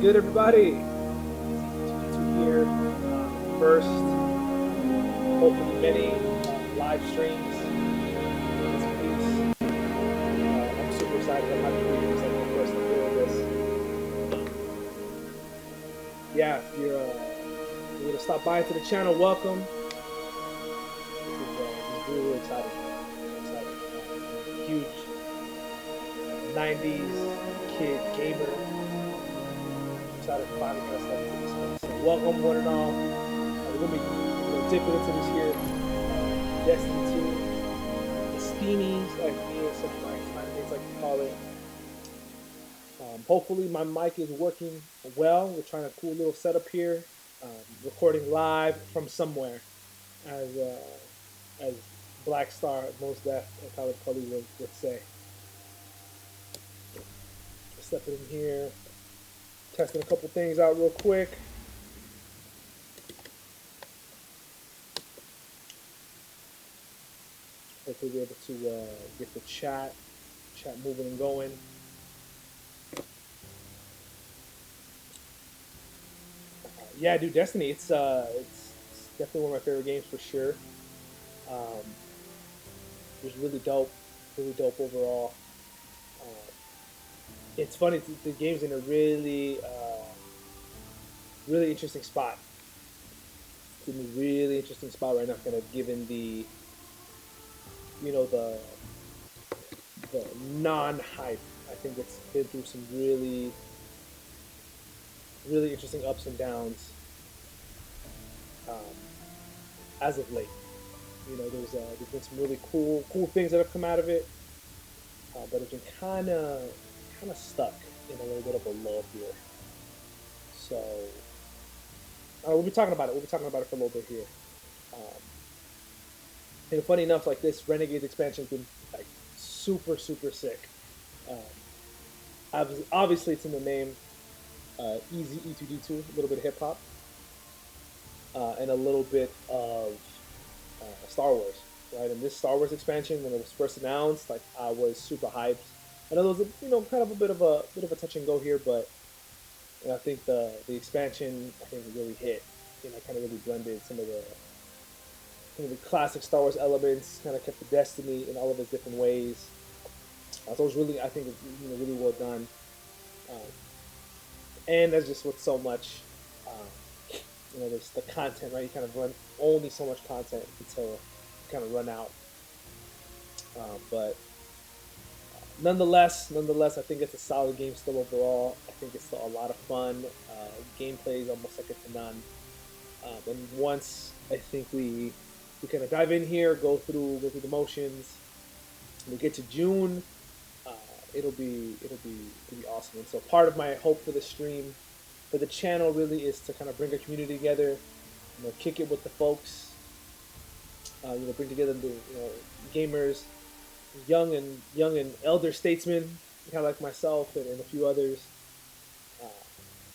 Good, everybody? To hear first, hopefully many live streams in this piece. I'm super excited. I'm happy to be here. I'm the first to hear this. Yeah, if you're going to stop by to the channel, welcome. This is really exciting. I'm a huge 90s kid gamer. Excited to finally kind of step into this space. So welcome, one and all. We're gonna be dipping into this here. Destiny 2, the Steamies, like me and some of my mates like to call it. Hopefully my mic is working well. We're trying a cool little setup here. Recording live from somewhere, as Black Star Most Def and Tyler Cully would say. Stepping in here, testing a couple things out real quick. Hopefully be able to get the chat moving and going. Yeah, dude, Destiny. It's definitely one of my favorite games for sure. It was really dope overall. It's funny, the game's in a really interesting spot. It's in a really interesting spot right now, kind of given the non-hype. I think it's been through some really interesting ups and downs as of late. There's been some really cool things that have come out of it, but it's been kind of stuck in a little bit of a lull here. So we'll be talking about it. We'll be talking about it for a little bit here. And funny enough, like this Renegades expansion's been like super sick. Obviously, it's in the name. Easy E2D2, a little bit of hip hop, and a little bit of Star Wars, right? And this Star Wars expansion, when it was first announced, like I was super hyped. I know there was kind of a bit of a touch and go here, but I think the expansion really hit. Kind of really blended some of the classic Star Wars elements, kind of kept the Destiny in all of its different ways. So it was really, I think, really well done. And there's just with so much, there's the content, right? You kind of run only so much content until you kind of run out. But nonetheless, I think it's a solid game still overall. I think it's still a lot of fun. Gameplay is almost second to none. And once I think we kind of dive in here, go through the motions, we get to June. It'll be awesome. And so part of my hope for the stream, for the channel, really is to kind of bring a community together, kick it with the folks, bring together the gamers, young and elder statesmen, kind of like myself and a few others,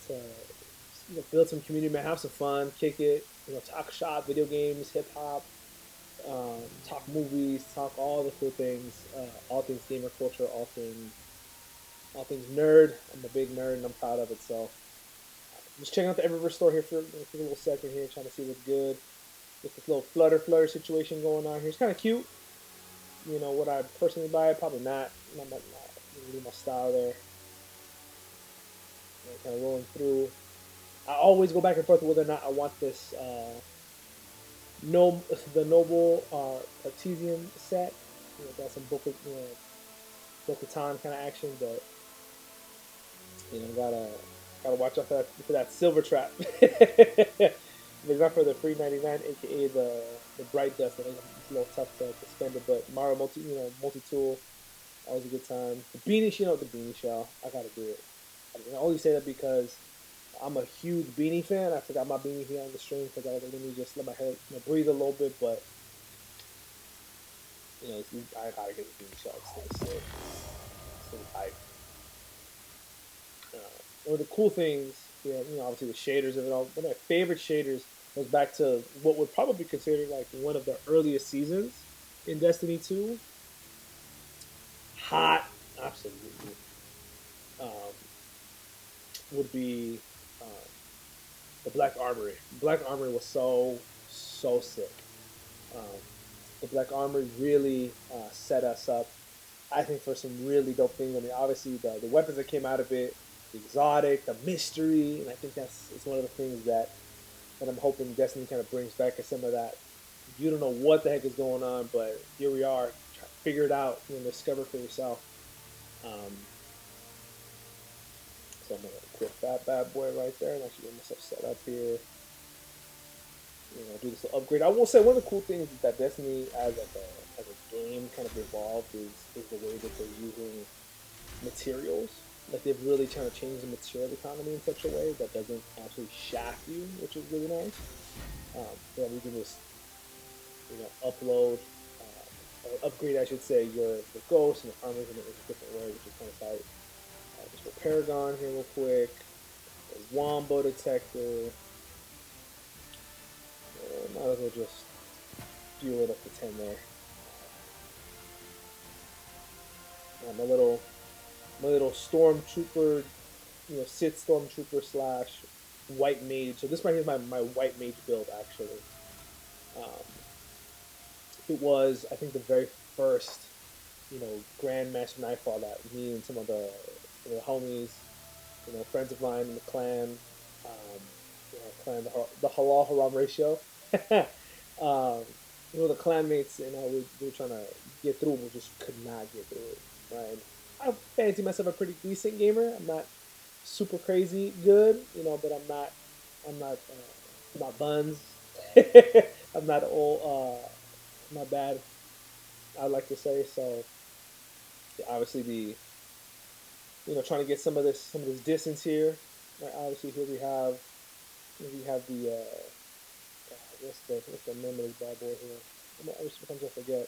to build some community, man, have some fun, kick it, talk shop, video games, hip hop. Talk movies, talk all the cool things, all things gamer culture, all things nerd. I'm a big nerd and I'm proud of it. So just checking out the Eververse store here for a little second here, trying to see what's good. With this little flutter situation going on here. It's kind of cute. Would I personally buy it? Probably not. Not really my style there. Kind of rolling through. I always go back and forth whether or not I want this. The Noble Artesian set. Got some Bo-Katan kind of action, but gotta watch out for that silver trap. If it's not for the free 99, aka the bright dust, I think it's a little tough to spend it. But Mario multi-tool, always a good time. The beanie shell, I gotta do it. I only say that because I'm a huge beanie fan. I forgot my beanie here on the stream because I was like, let me just let my head breathe a little bit. But I gotta get the beanie shell. It's still hype. One of the cool things, obviously the shaders of it all. One of my favorite shaders goes back to what would probably be considered like one of the earliest seasons in Destiny 2. Hot, absolutely. would be um, the Black Armory. Black Armory was so sick. Um, the Black Armory really set us up, I think, for some really dope things. I mean, obviously the weapons that came out of it, the exotic, the mystery, and I think that's it's one of the things that I'm hoping Destiny kind of brings back is some of that. You don't know what the heck is going on, but here we are, try to figure it out, discover for yourself. Um, so I'm gonna equip that bad boy right there, and actually get myself set up here. Do this upgrade. I will say one of the cool things is that Destiny, as a game, kind of evolved is the way that they're using materials. Like they've really trying to change the material economy in such a way that doesn't actually shaft you, which is really nice. That we can just upload or upgrade, I should say, your ghost and your armor in a different way, which is kind of tight. Just for Paragon here real quick. A Wombo detector. Might as well just fuel it up to 10 there. My little stormtrooper, Sith stormtrooper slash white mage. So this right here is my white mage build actually. Um, it was, I think, the very first Grandmaster Nightfall that me and some of the homies, friends of mine in the clan, clan the halal haram ratio. um, the clanmates, we were trying to get through, we just could not get through it. Right? I fancy myself a pretty decent gamer. I'm not super crazy good, but I'm not buns. I'm not all, not bad. I'd like to say so. Yeah, obviously, trying to get some of this distance here. Right, obviously, here we have the what's the name of this bad boy here? Sometimes I forget.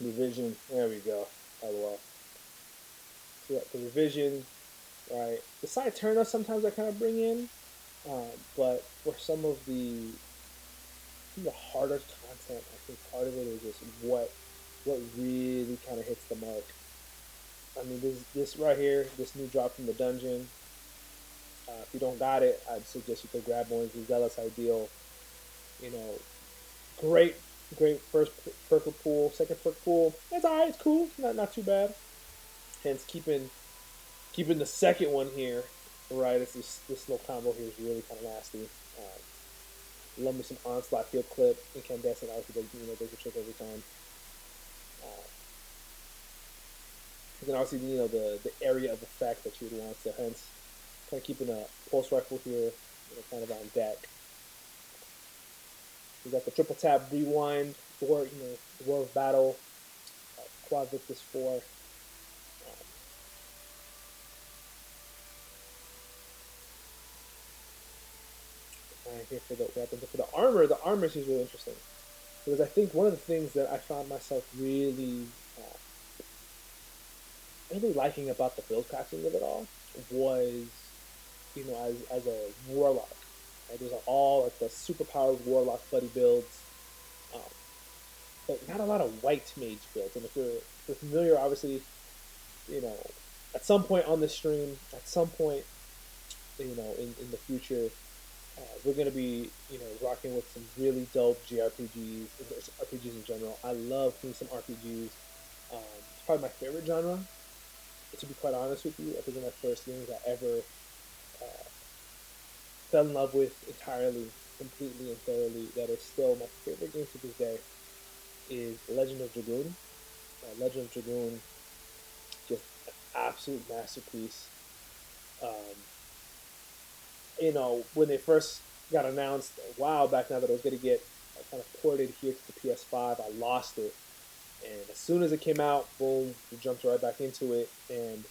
Revision. There we go. LOL. So yeah, the revision, right? The side turn sometimes I kind of bring in, but for some of the harder content, I think part of it is just what really kind of hits the mark. I mean, this right here, this new drop from the dungeon. If you don't got it, I'd suggest you could grab one of the Zealous Ideal. You know, great, great first perk pool, second perk pool. It's alright, it's cool, not too bad. Hence, keeping the second one here, right? It's this little combo here is really kind of nasty. Love me some onslaught field clip, incandescent. Obviously, does a trick every time. Uh, and then obviously, the area of effect that you would want. So hence, kind of keeping a pulse rifle here, kind of on deck. We got the triple tap rewind for the War of Battle, Quad Victus 4. Here for the weapons. For the armor is really interesting because I think one of the things that I found myself really liking about the build crafting of it all was, as a warlock. Right? There's all like the super powered warlock buddy builds, um, but not a lot of white mage builds. And if you're familiar, obviously, you know, at some point on the stream, at some point, in the future, we're gonna be, rocking with some really dope JRPGs, RPGs in general. I love playing some RPGs. It's probably my favorite genre. To be quite honest with you, I think one of my first games I ever uh, fell in love with entirely, completely and thoroughly. That is still my favorite game to this day. Is Legend of Dragoon. Legend of Dragoon, just an absolute masterpiece. Um, when they first got announced a while back now that it was going to get kind of ported here to the PS5, I lost it. And as soon as it came out, boom, we jumped right back into it. And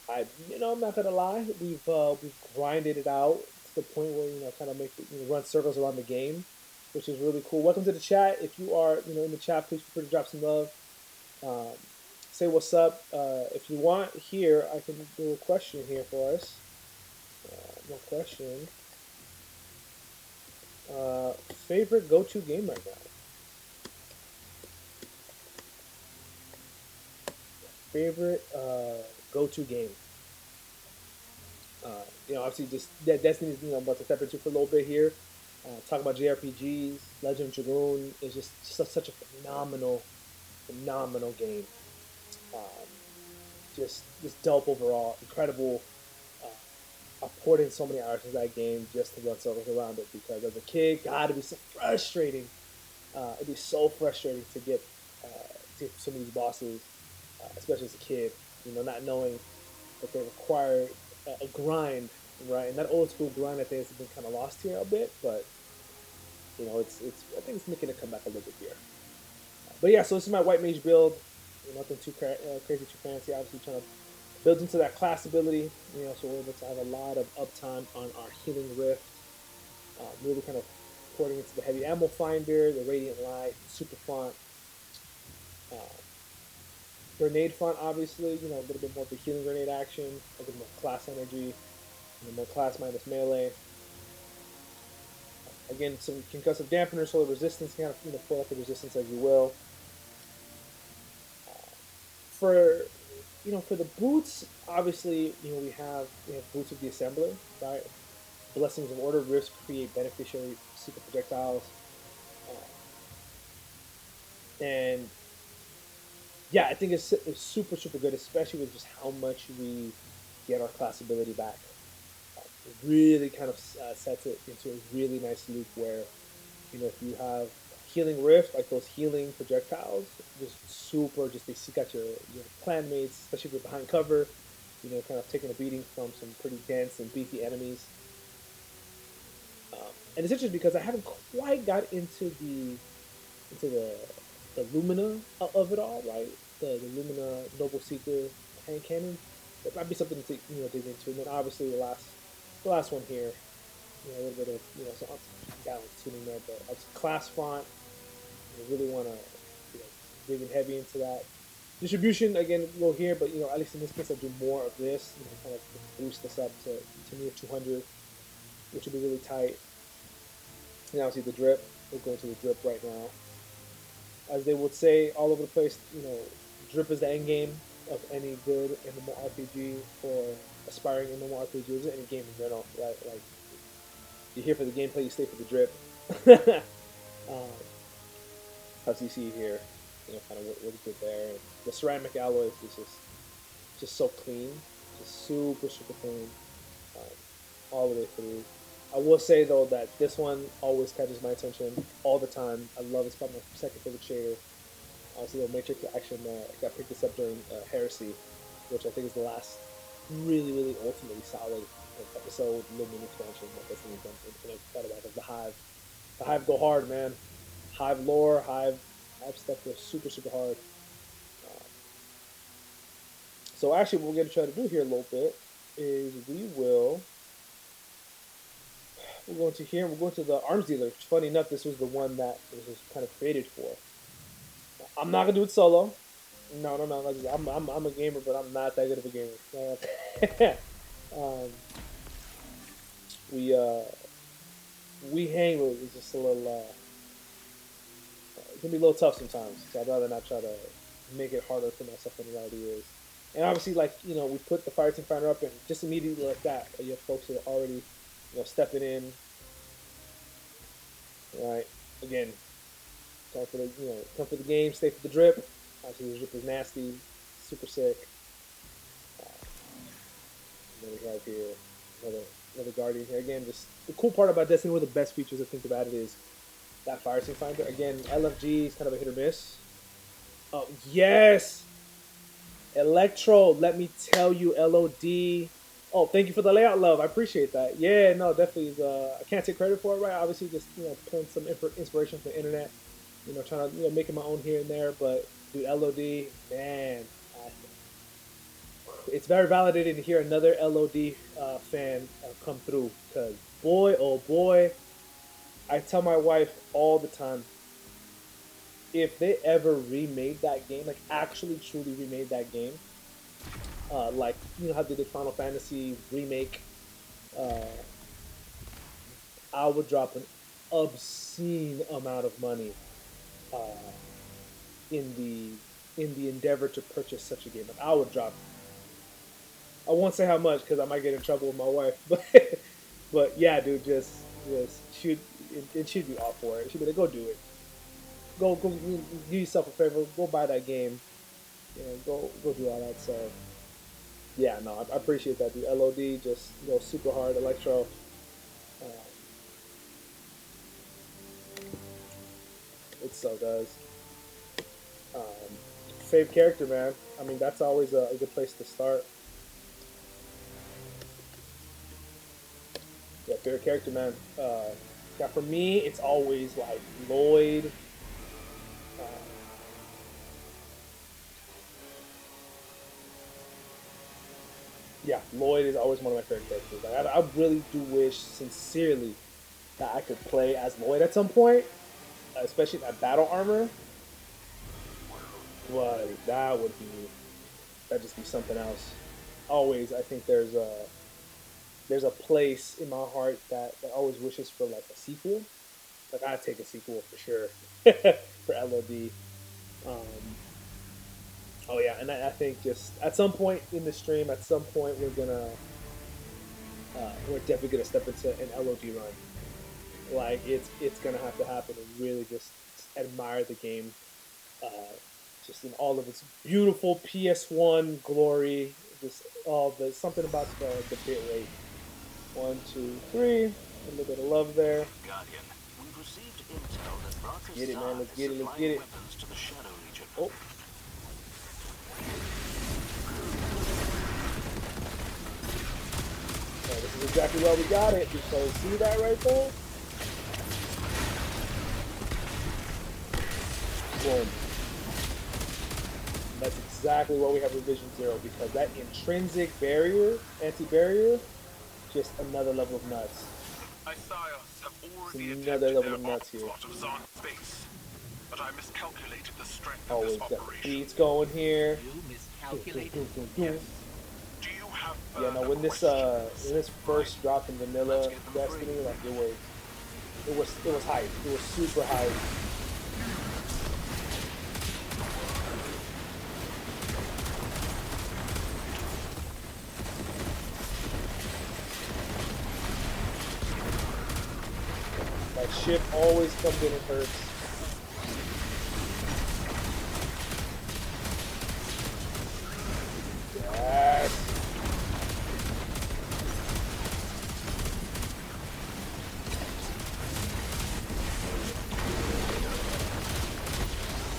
I'm not gonna lie, we've grinded it out to the point where kind of make run circles around the game, which is really cool. Welcome to the chat. If you are in the chat, please feel free to drop some love. Um, say what's up. If you want here, I can do a question here for us. No question. Favorite go-to game right now? Favorite go-to game? obviously just that Destiny's I'm about to step into for a little bit here. Talk about JRPGs. Legend of Dragoon is just such a phenomenal game. Um, just dope overall, incredible. I poured in so many hours into that game just to run circles around it because as a kid, God, it'd be so frustrating. It'd be so frustrating to get some of these bosses, especially as a kid. Not knowing that they require a grind, right? And that old school grind, I think, has been kind of lost here a bit. But it's I think it's making a comeback a little bit here. But yeah, so this is my white mage build. Nothing too crazy, too fancy. Obviously, trying to build into that class ability. So we're able to have a lot of uptime on our healing rift. Really kind of porting into the heavy ammo finder, the radiant light, super font, uh, grenade font. Obviously, a little bit more of the healing grenade action, a little more class energy, more class minus melee. Again, some concussive dampener, solar resistance, kind of pull up the resistance as you will. For for the boots, obviously, we have boots of the assembler, right? Blessings of order, rifts create beneficiary secret projectiles, and yeah, I think it's super good, especially with just how much we get our class ability back. It really kind of sets it into a really nice loop where if you have healing rift, like those healing projectiles, just super, just they seek out your clan mates, especially if you're behind cover, kind of taking a beating from some pretty dense and beefy enemies. And it's interesting because I haven't quite got into the Lumina of it all, right? The Lumina Noble Seeker hand cannon. That might be something to dig into. And then obviously the last one here, a little bit of some balance tuning there, but class font. I really want to dig in heavy into that. Distribution again, low here, but at least in this case, I'll do more of this. Kind of boost this up to near 200, which will be really tight. And obviously the drip. We'll go into the drip right now. As they would say all over the place, drip is the end game of any good MMORPG or aspiring MMORPG, or any game in general, right? Like, you're here for the gameplay, you stay for the drip. As you see here, kind of what's good there. And the ceramic alloys is just so clean, just super clean, all the way through. I will say though that this one always catches my attention all the time. I love it. It's probably my second favorite shader. Obviously, the Matrix action got picked this up during Heresy, which I think is the last really ultimately solid episode, little mini expansion that Destiny's done in quite a while. The Hive, the Hive go hard, man. Hive lore, Hive stuff goes super hard. So actually, what we're going to try to do here a little bit is we're going to here, we're going to the arms dealer. Funny enough, this was the one that this was kind of created for. I'm not gonna do it solo. No. Like, I'm a gamer, but I'm not that good of a gamer. We hang with it's just a little. It can be a little tough sometimes, so I'd rather not try to make it harder for myself than it already is. And obviously, like we put the Fireteam Finder up, and just immediately like that, you have folks that are already stepping in. Right, again, come for the game, stay for the drip. Obviously, the drip is nasty, super sick. And then we have here another Guardian here. Again, just the cool part about Destiny, one of the best features I think about it is that Fireteam Finder. Again, LFG is kind of a hit or miss. Oh, yes! Electro, let me tell you, LOD. Oh, thank you for the layout, love. I appreciate that. Yeah, no, definitely. I can't take credit for it, right? Obviously, just pulling some inspiration from the internet. Trying to make it my own here and there. But dude, LOD, man, it's very validating to hear another LOD fan come through. Cause boy, oh boy, I tell my wife all the time, if they ever remade that game, like actually truly remade that game, like how they did Final Fantasy remake, I would drop an obscene amount of money uh, in the endeavor to purchase such a game. Like I I won't say how much because I might get in trouble with my wife. But yeah, dude, just shoot. It should be all for it. She'd be like, go do it. Go, do yourself a favor. Go buy that game. You know, go do all that. So yeah, no, I appreciate that, dude. LOD just go super hard. Electro. Um, it so does. Um, Fave character, man. I mean, that's always a good place to start. Yeah, favorite character, man. Yeah, for me, it's always like Lloyd. Uh, yeah, Lloyd is always one of my favorite characters. Like, I really do wish, sincerely, that I could play as Lloyd at some point, especially that battle armor. But that'd just be something else. Always, I think there's a place in my heart that always wishes for like a sequel. Like I'd take a sequel for sure for LOD. Um, oh yeah, and I think just at some point in the stream, at some point we're definitely gonna step into an LOD run. Like it's gonna have to happen and really just admire the game, uh, just in all of its beautiful PS1 glory. Just all the something about the bit rate. One, two, three. A little bit of love there. Guardian, we've received intel that Bracus Get it, man. Zahn Let's is get it. Let's supplying get it. weapons to the Shadow Legion. Oh. This is exactly why we got it. Because see that right there? Boom. That's exactly what we have with Vision Zero. Because that intrinsic barrier, anti-barrier, just another level of nuts. Isaias have already Another attempted level their of nuts here. onslaught of Zahn space, but I miscalculated the strength Always of got this the operation. beats going here. You miscalculated. Yes. Do you have Yeah, no. When this first dropped in vanilla Destiny, like it was hype. It was super hype. That ship always comes in and hurts. Yes.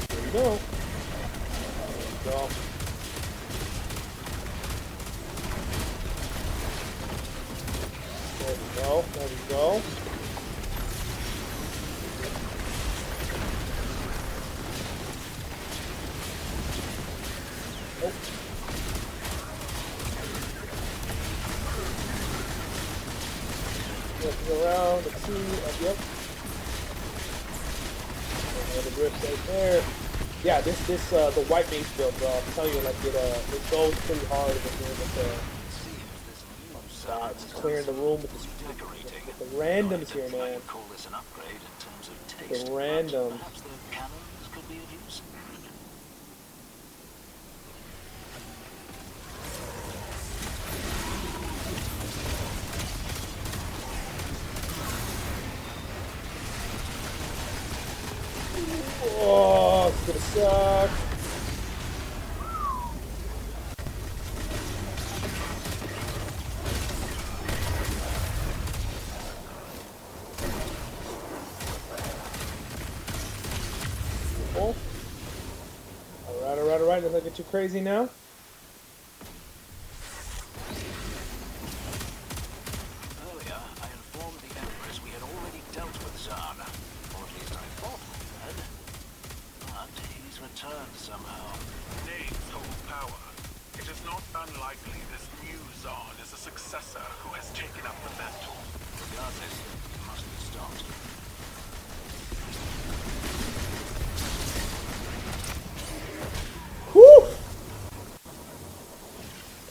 There you go. There you go. There we go. There we go. Oh. Looking around, let's see. Yep. Another drift right there. Yeah, this the white mage build, bro. I'm telling you, like it goes pretty hard with it's clearing the room with the randoms here, man. Call this an upgrade in terms of The taste, but randoms. perhaps the cannons could be of use. Oh, it's gonna suck. Oh. All right. Doesn't that get too crazy now? Earlier, I informed the Empress we had already dealt with Zahn, or at least I thought we had. But he's returned somehow. Names hold power. It is not unlikely this new Zahn is a successor who has taken up the mantle. Regardless, it must be stopped. Whew!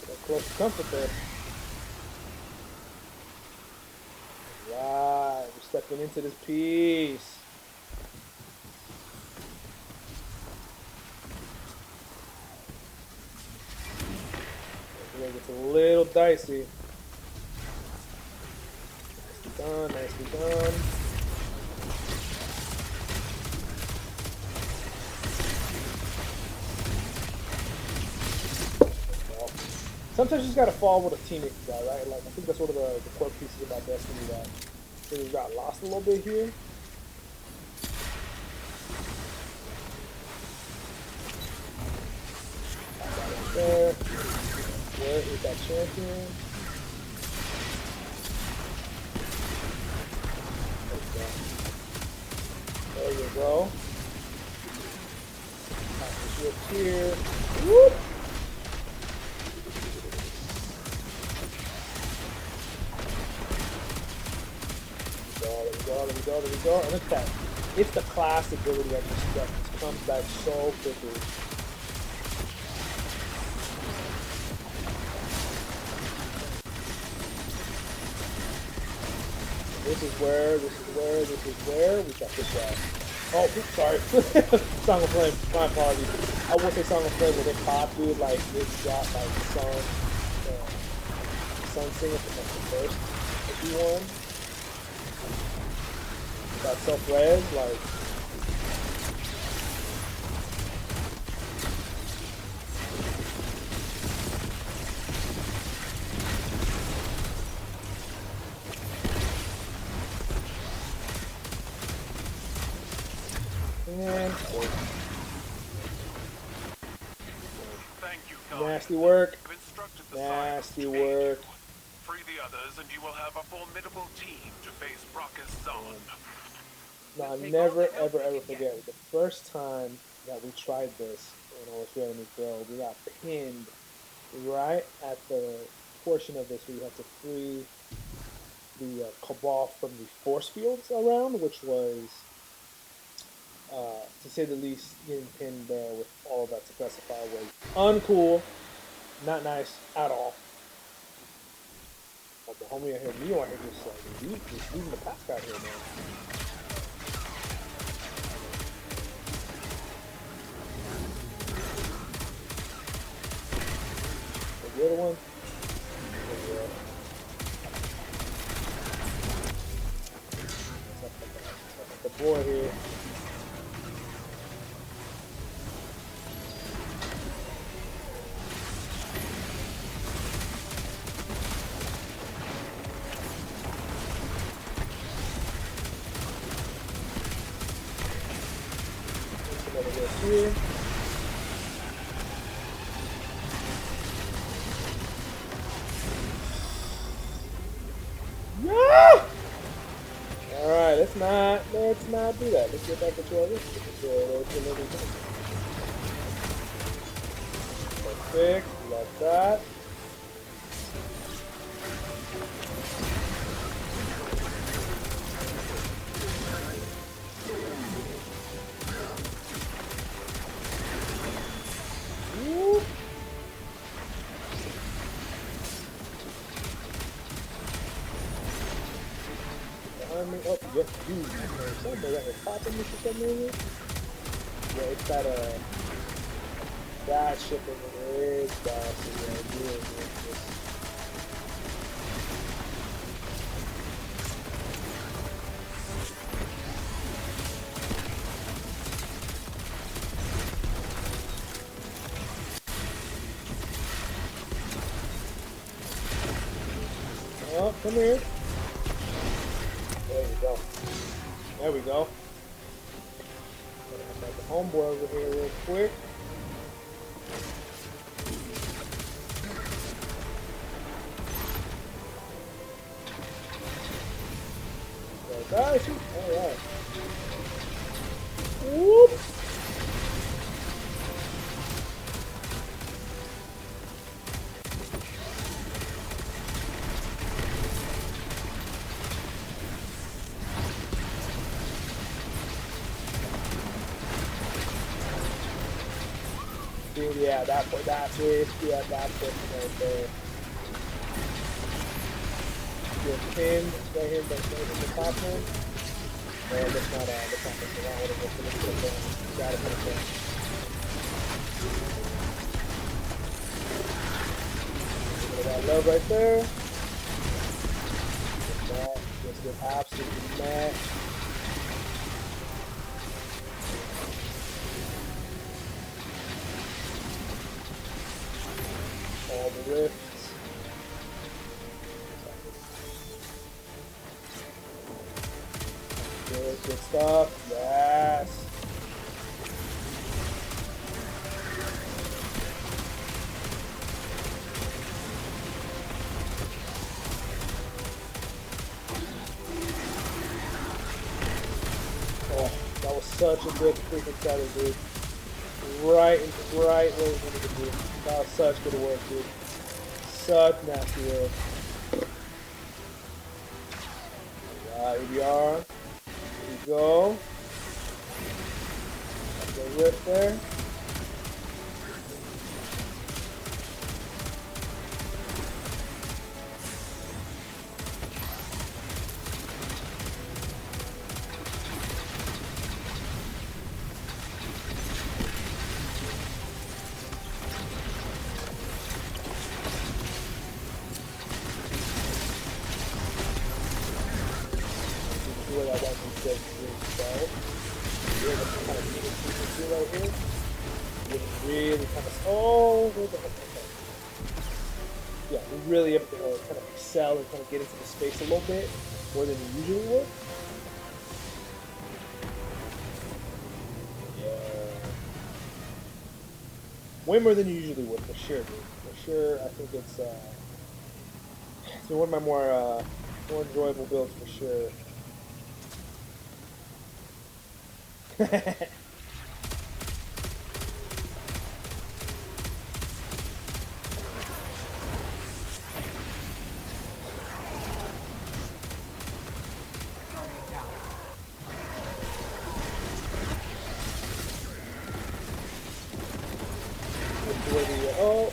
Got close to comfort there. Right, we're stepping into this piece. We're gonna get to a little dicey. Nicely done, nicely done. Sometimes you just gotta fall with a teammate guy, right? Like I think that's one of the core pieces about Destiny that we got lost a little bit here. There. Where is that champion? There you go. Shield here. Whoop! There we go. And look at that. It's the class ability that just comes back so quickly. This is where we got this guy. Oh, oops, sorry. Song of Flame, my apologies. I will say Song of Flame with it pop, dude, like it's got like Sun Singer for the first if you won. Got self-res, like and Thank you, Guardian. nasty work. I've instructed the Nasty scientists to aid work. you. Free the others, and you will have a formidable team to face Brockus Zahn. Now, never, ever forget the first time that we tried this when I was running this build, we got pinned right at the portion of this where you have to free the Cabal from the force fields around, which was, to say the least, getting pinned there with all of that to specify was uncool, not nice at all. But the homie out here, Neo out here, just like leaving the pack out here, man. The other one. The board here. Here. Yeah! Alright, let's not do that. Let's get back to our list. Perfect, like that. Woo. Up, yes, dude. Somebody got a popping this for some reason. Yeah, it's got that shipping is fast. Oh, come here. There we go. There we go. Got the homeboy over here real quick. Alright. Whoop. Dude, yeah, that's it. Yeah, that's it right there. Get pinned right here, right in the top one. And that's not messing around with it. We're gonna put it down. You gotta put it down. That love right there. That just get absolutely mad. All the rifts. Good stuff. Yes. Oh, that was such a good freaking setting, dude. Right where you needed to be. That was such good work, dude. Such nasty work. Alright, here we are. Here we go. The rift there. Where that one can get really Here, that's kind of neat you can see right here. You really kind of, oh, where the heck is that? Yeah, we really have to kind of excel and kind of get into the space a little bit more than you usually would. Yeah. Way more than you usually would, for sure, dude. For sure, I think it's one of my more enjoyable builds, for sure. Oh,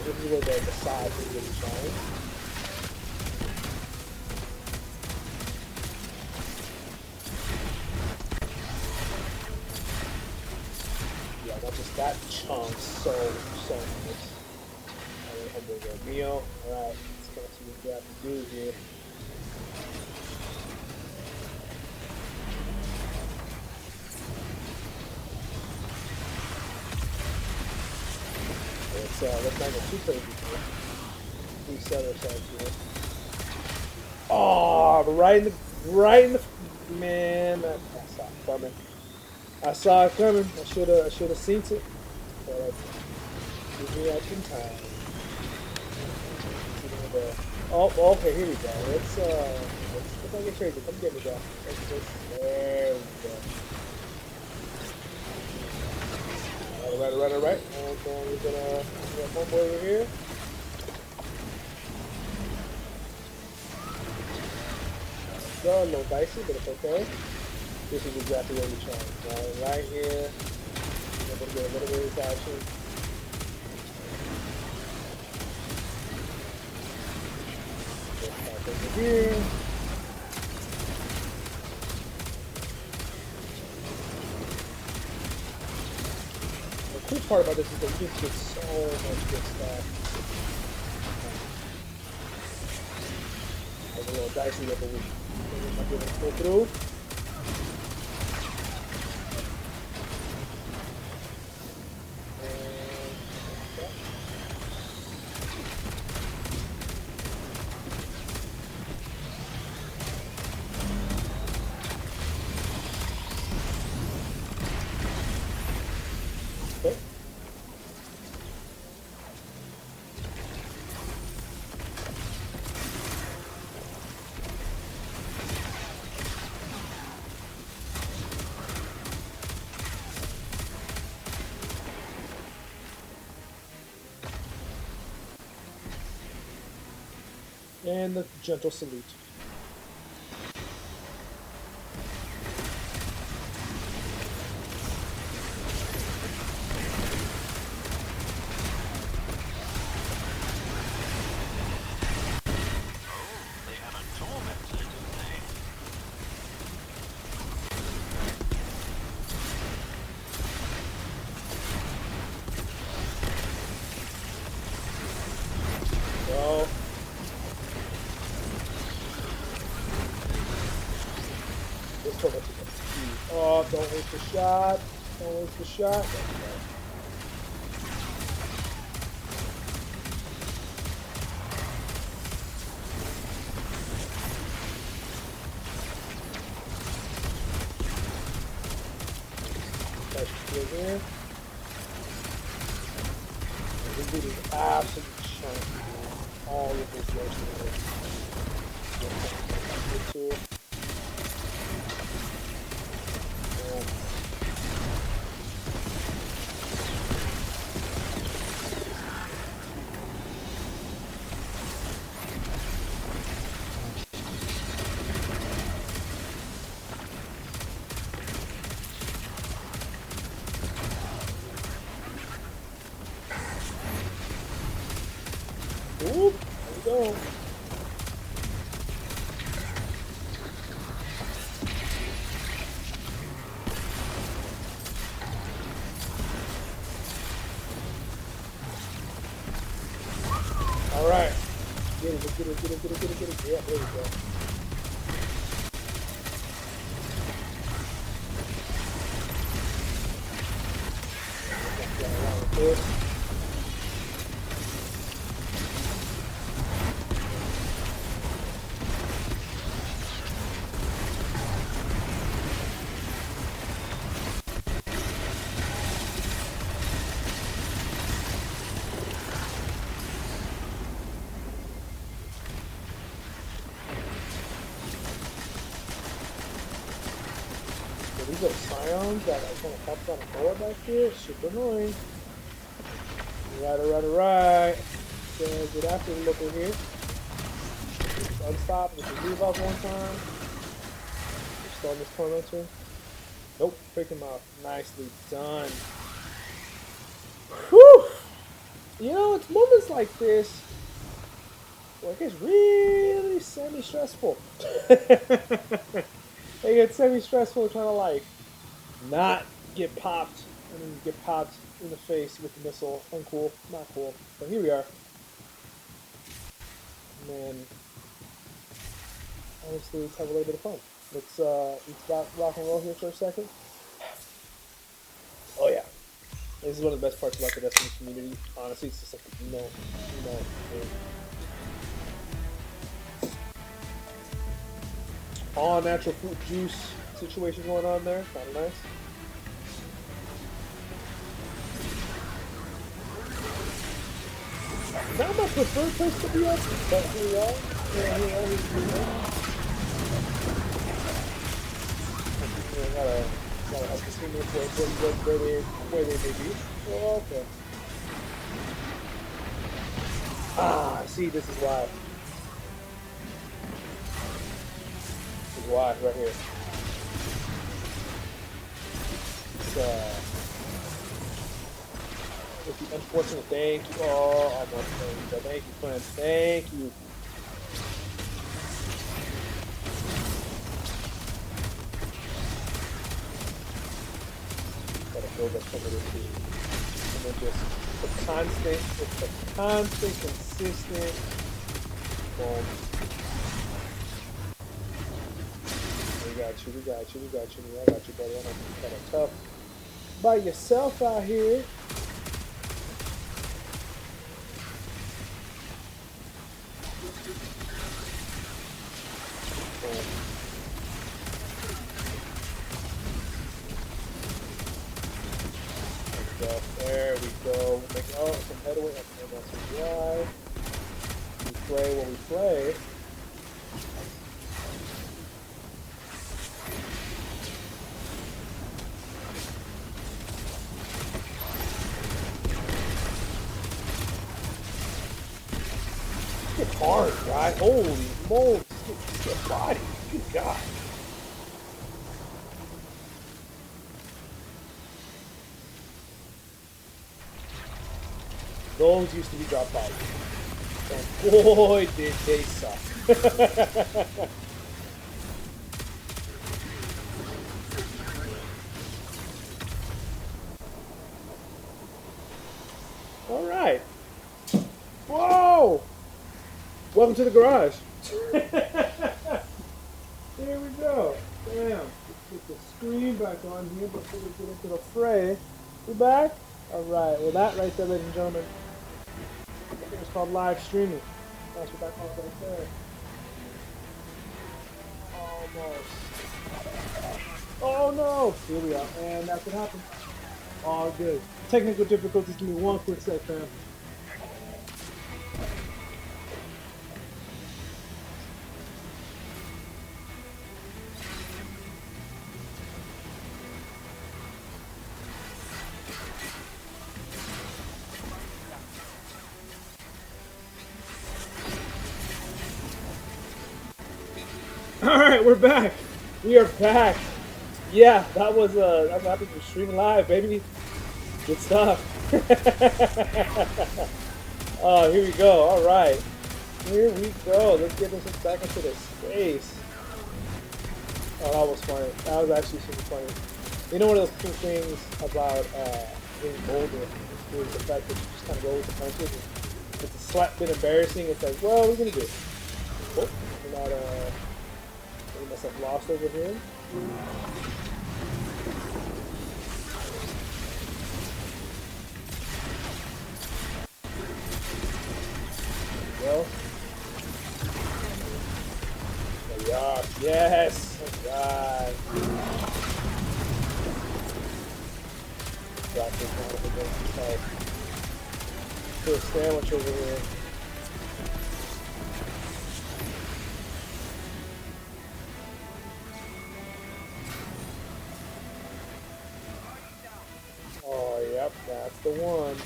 this is where the side is really shine. Yeah, that's just that chunk so nice. Alright, homeboy Mio. Alright, let's kind of see what we have to do here. Let's not get too crazy here. Reset ourselves here. Oh, right in the man. I saw it coming. I saw it coming. I should have seen it. But give me out some time. Oh, okay, here we go. Let's not get crazy. Come get me, guys. There we go. Alright. And we're gonna have one boy over here. Go a little dicey, but it's okay. This is exactly what we're trying. Right here. We're gonna get a little bit of this action. Over here. The cool part about this is that you can get so much good stuff. Like a little dicey with the week. I'm going to go through. And the gentle salute. so much XP. Oh, don't waste the shot. Don't waste the shot. That's still here. This dude is absolutely chunky. All of this mercenary. Good tool. Oop, there we go. All right. Get it, get it, get it, get it, get it, get it. Yeah, there we go. This. So these are scions that I kind of popped on a board back here. Super annoying. Alright. So get after the local here. Unstop with the revive one time. Start this tormentor. Nope, pick him up. Nicely done. Whew! You know, it's moments like this where it gets really semi-stressful. It gets semi-stressful trying to like not get popped and then get popped in the face with the missile. Uncool, not cool. But here we are. Man, honestly, let's have a little bit of fun. Let's rock and roll here for a second. Oh yeah, this is one of the best parts about the Destiny community. Honestly, it's just like all natural fruit juice situation going on there. Kind of nice. Not my preferred place to be at, but here we are. Gotta have to see where they may be. Oh, okay. Ah, see, this is why. This is why, right here. With the unfortunate, thank you. Oh, almost. Thank you, friends. Thank you. Gotta build up some of this team. And then just the constant, consistent. Boom. We got you, I got you, buddy. I know you're kind of tough by yourself out here. There we go. Make some headway. Okay, that's why. We play what we play. It's hard, right? Holy moly. Good body. Good God. Those used to be drop bodies. And boy, did they suck. All right. Whoa! Welcome to the garage. Here we go. Damn. Put the screen back on here before we get into the fray. We back? Alright, well that right there, ladies and gentlemen, I think it's called live streaming. That's what that calls right there. Almost. Oh no! Here we are, and that's what happened. All good. Technical difficulties, give me one quick sec, fam. Alright, we're back. We are back. Yeah, that was that's what happened for streaming live, baby. Good stuff. Oh, here we go. Alright. Here we go. Let's get this back into the space. Oh, that was funny. That was actually super funny. You know, one of those cool things about getting older is the fact that you just kind of roll with the punches. It's a slight bit embarrassing. It's like, well, what are we gonna do? Oh, we're not getting myself lost over here. Well, there we are. Yes. Alright. Drop this down a bit. Like, put a sandwich over here. Oh, yep, that's the one.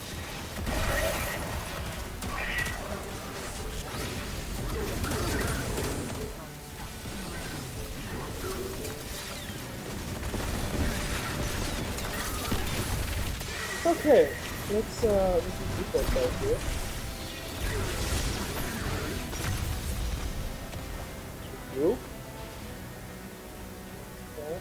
Okay, let's keep that back here. Group. Okay.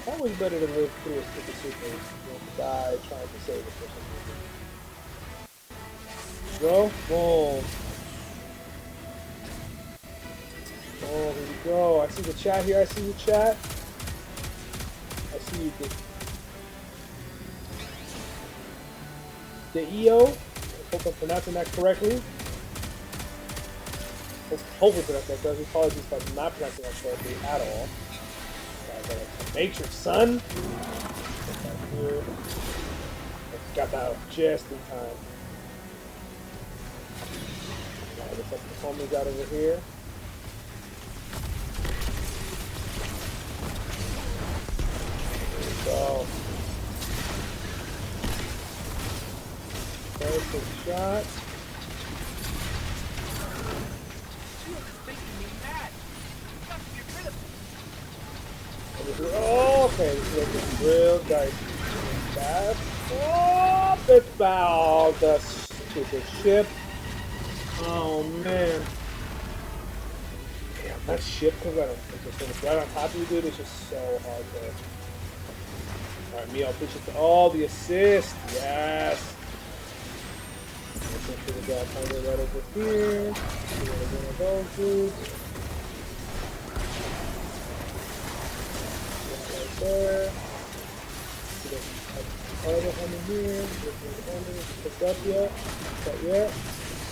Always better to live through a stick of super than die trying to save it for some reason. Go, boom. Oh, here we go. I see the chat here. I see the chat. I see you. The EO. I hope I'm pronouncing that correctly. Hopefully pronouncing that correctly. Apologies if I'm not pronouncing that correctly at all. Matrix, son. Here. Got that out just in time. Now, looks like the homies out over here. So, perfect shot. Oh, okay, this is looking real dicey. That's it's about the stupid ship. Oh man. Damn, that ship comes right on top of you, dude. It's just so hard there. Alright, me, I'll push it to all the assist. Yes. Let's make sure we got Thunder right over here. We got one of those dudes. Right there. We got other one in here. Picked up yet? Not yet.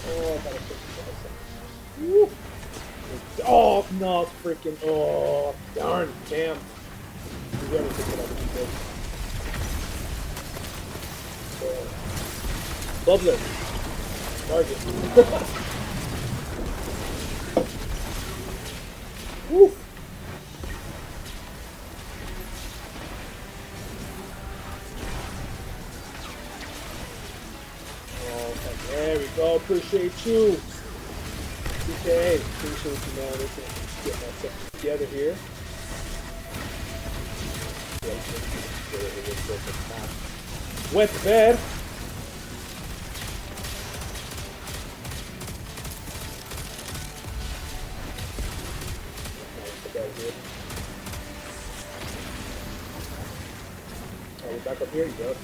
Oh, I gotta pick this up. Woo! Oh, no, freaking. Oh, darn. Damn. We gotta pick it up. Bubbler. Target. Woo! Oh, there we go. Appreciate you. Okay, appreciate you, man. Let's get myself together here. Went to bed. Oh, we're back up here, you go.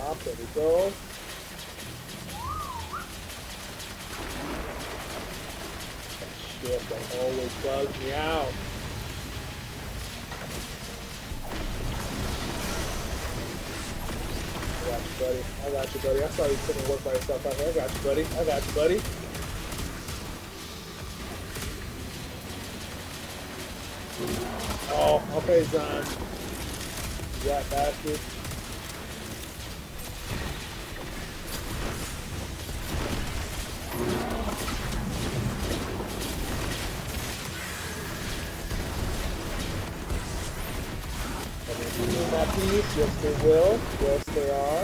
Stop. There we go. Shit, that always bugs me out. I got you, buddy. I got you, buddy. I saw you couldn't work by yourself out here. I got you, buddy. I got you, buddy. Oh, okay, Zon. Yeah, bastard. My piece. Yes, they will. Yes, they are.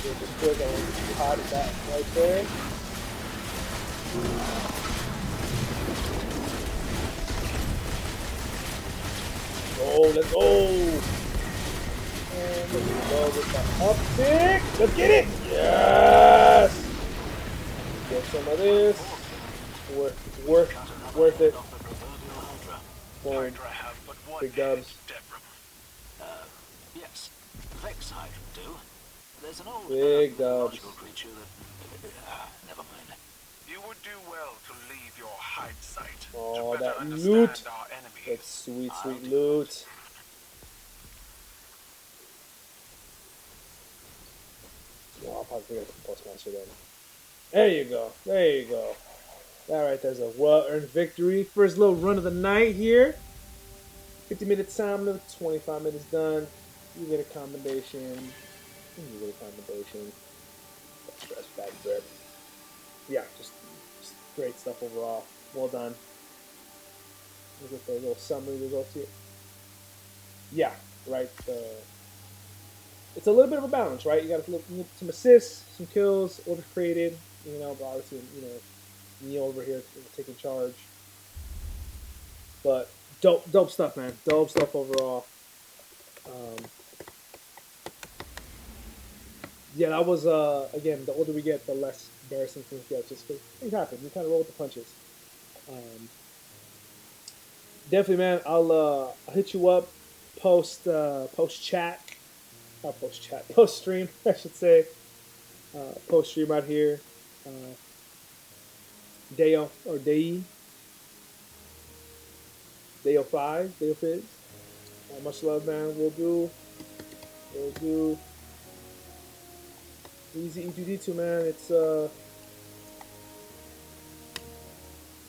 Just quick, I want to hot that right there. Oh, let's go. And let's go with the uptick. Let's get it. Yes. Get some of this. Worth it. Boom. Big dubs. Yes, Vex Hydra do. There's an old Big mythological dubs. creature that... never mind. You would do well to leave your hide site Oh, to better that understand loot. our enemies. That's sweet, sweet loot. Well, I'll probably forget the postmaster then. There you go. There you go. That right there's a well-earned victory. First little run of the night here. 50-minute time limit, 25 minutes done. You get a commendation. You get a commendation. Stress back grip. Yeah, just great stuff overall. Well done. Look at the little summary results here. Yeah, right. It's a little bit of a balance, right? You got some assists, some kills, orders created. You know, but obviously, you know, Neil over here taking charge. But dope stuff, man. Dope stuff overall. Yeah, that was again. The older we get, the less embarrassing things get. Just because things happen, you kind of roll with the punches. Definitely, man. I'll hit you up post chat, not post chat, post stream, I should say. Post stream out here. Deo or Dei. Deo 5, Deo Fizz. Much love, man. We'll do. Easy E2D2, man. It's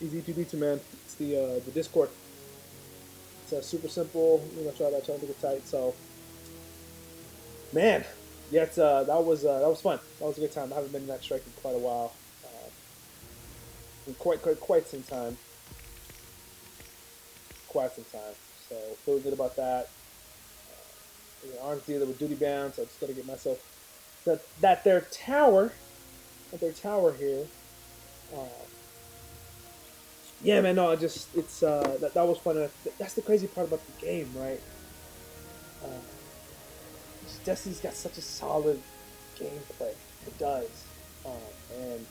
easy E2D2, man. It's the Discord. It's super simple. You know, try to make it tight. So, man, yeah, it's that was fun. That was a good time. I haven't been in that strike in quite a while. In quite some time. Quite some time. So feeling good about that. Arms dealer with duty bound, so I just gotta get myself that their tower here. Yeah, man, no, it's that was fun. That's the crazy part about the game, right? Destiny's got such a solid gameplay. It does, and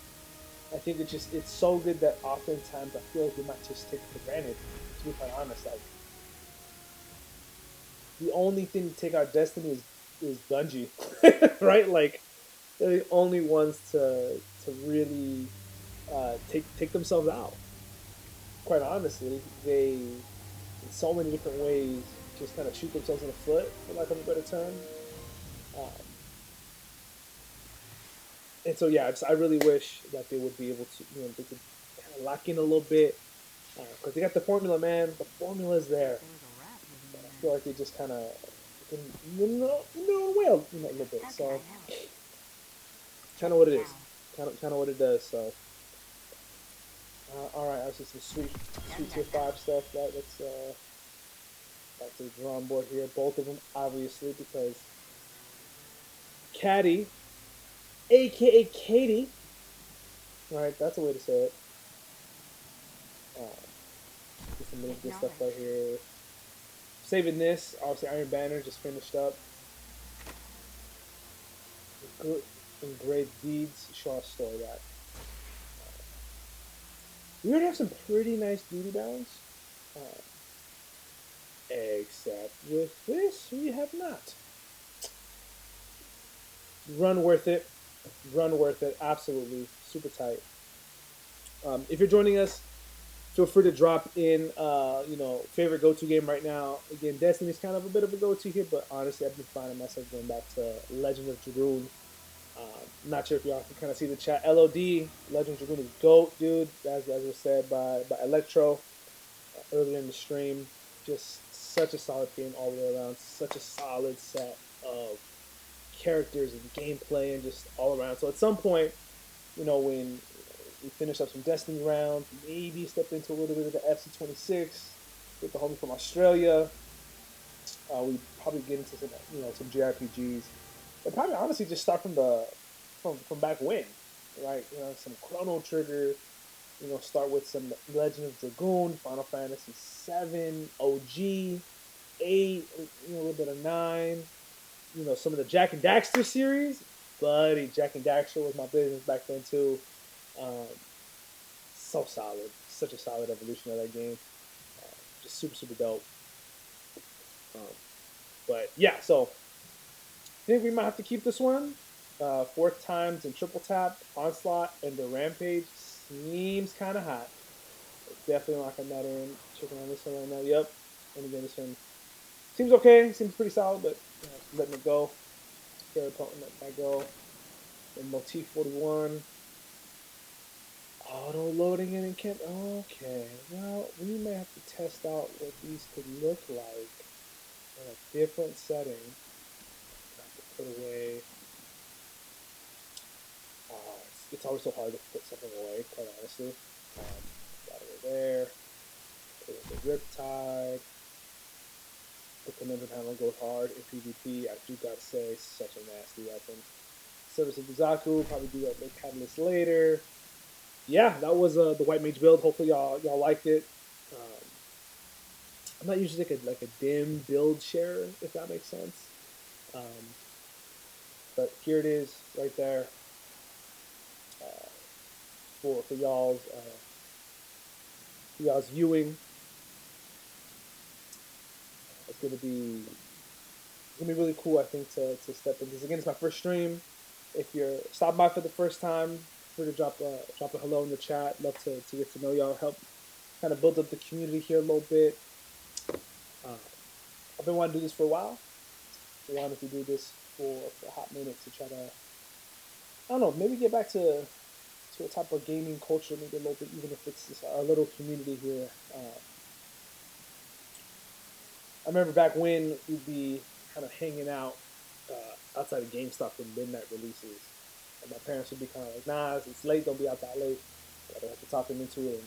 I think it's so good that oftentimes I feel like we might just take it for granted. To be quite honest, like the only thing to take out Destiny is Bungie, right? Like they're the only ones to really take themselves out. Quite honestly, they in so many different ways just kind of shoot themselves in the foot, for lack of a better term. And so yeah, I really wish that they would be able to, you know, they could kind of lock in a little bit because they got the formula, man. The formula's there. But I feel like they just kind of in their own way, you know, a little bit. So kind of what it is, kind of what it does. So all right, obviously some sweet tier 5 stuff. Right, let's back to the drawing board here. Both of them, obviously, because Caddy, aka Katie. Alright, that's a way to say it. Get some of this stuff right here. Saving this, obviously Iron Banner just finished up. Engraved Deeds, show our story that. We already have some pretty nice duty bounds. Uh, except with this, we have not. Run worth it. Run worth it. Absolutely. Super tight. If you're joining us, feel free to drop in, favorite go-to game right now. Again, Destiny's kind of a bit of a go-to here, but honestly, I've been finding myself going back to Legend of Dragoon. Not sure if y'all can kind of see the chat. LOD, Legend of Dragoon is GOAT, dude. As was said by Electro earlier in the stream. Just such a solid game all the way around. Such a solid set of characters and gameplay and just all around. So at some point, when we finish up some Destiny rounds, maybe step into a little bit of the FC26 with the homie from Australia. We probably get into some JRPGs. And probably honestly just start from back when, right? Some Chrono Trigger. Start with some Legend of Dragoon, Final Fantasy VII, OG, 8, a little bit of 9. Some of the Jak and Daxter series. Buddy, Jak and Daxter was my business back then too. Um, so solid. Such a solid evolution of that game. Just super, super dope. Um, but yeah, so I think we might have to keep this one. 4 times in triple tap, onslaught, and the rampage seems kind of hot. Definitely locking that in. Checking on this one right now. Yep. And again, this one seems okay. Seems pretty solid, but letting it go. Very potent, letting that go. And Motif 41. Auto loading in camp. Okay. Well, we may have to test out what these could look like in a different setting. I have to put away. It's always so hard to put something away, quite honestly. Got it there. Put it the Riptide. The Conundrum Hammer goes hard in PvP. I do gotta say, such a nasty weapon. Service of Zaku, probably do that with Catalyst later. Yeah, that was the White Mage build. Hopefully y'all liked it. I'm not usually like a dim build share, if that makes sense. But here it is, right there. For y'all's viewing. It's gonna be really cool, I think, to step in. Because again, it's my first stream. If you're stopping by for the first time, feel free to drop a hello in the chat. Love to get to know y'all. Help kind of build up the community here a little bit. I've been wanting to do this for a while. I wanted to do this for a hot minute to try to, I don't know, maybe get back to a type of gaming culture, maybe a little bit, even if it's just our little community here. I remember back when we'd be kind of hanging out outside of GameStop for midnight releases. And my parents would be kind of like, nah, it's late, don't be out that late. But I'd have to talk them into it.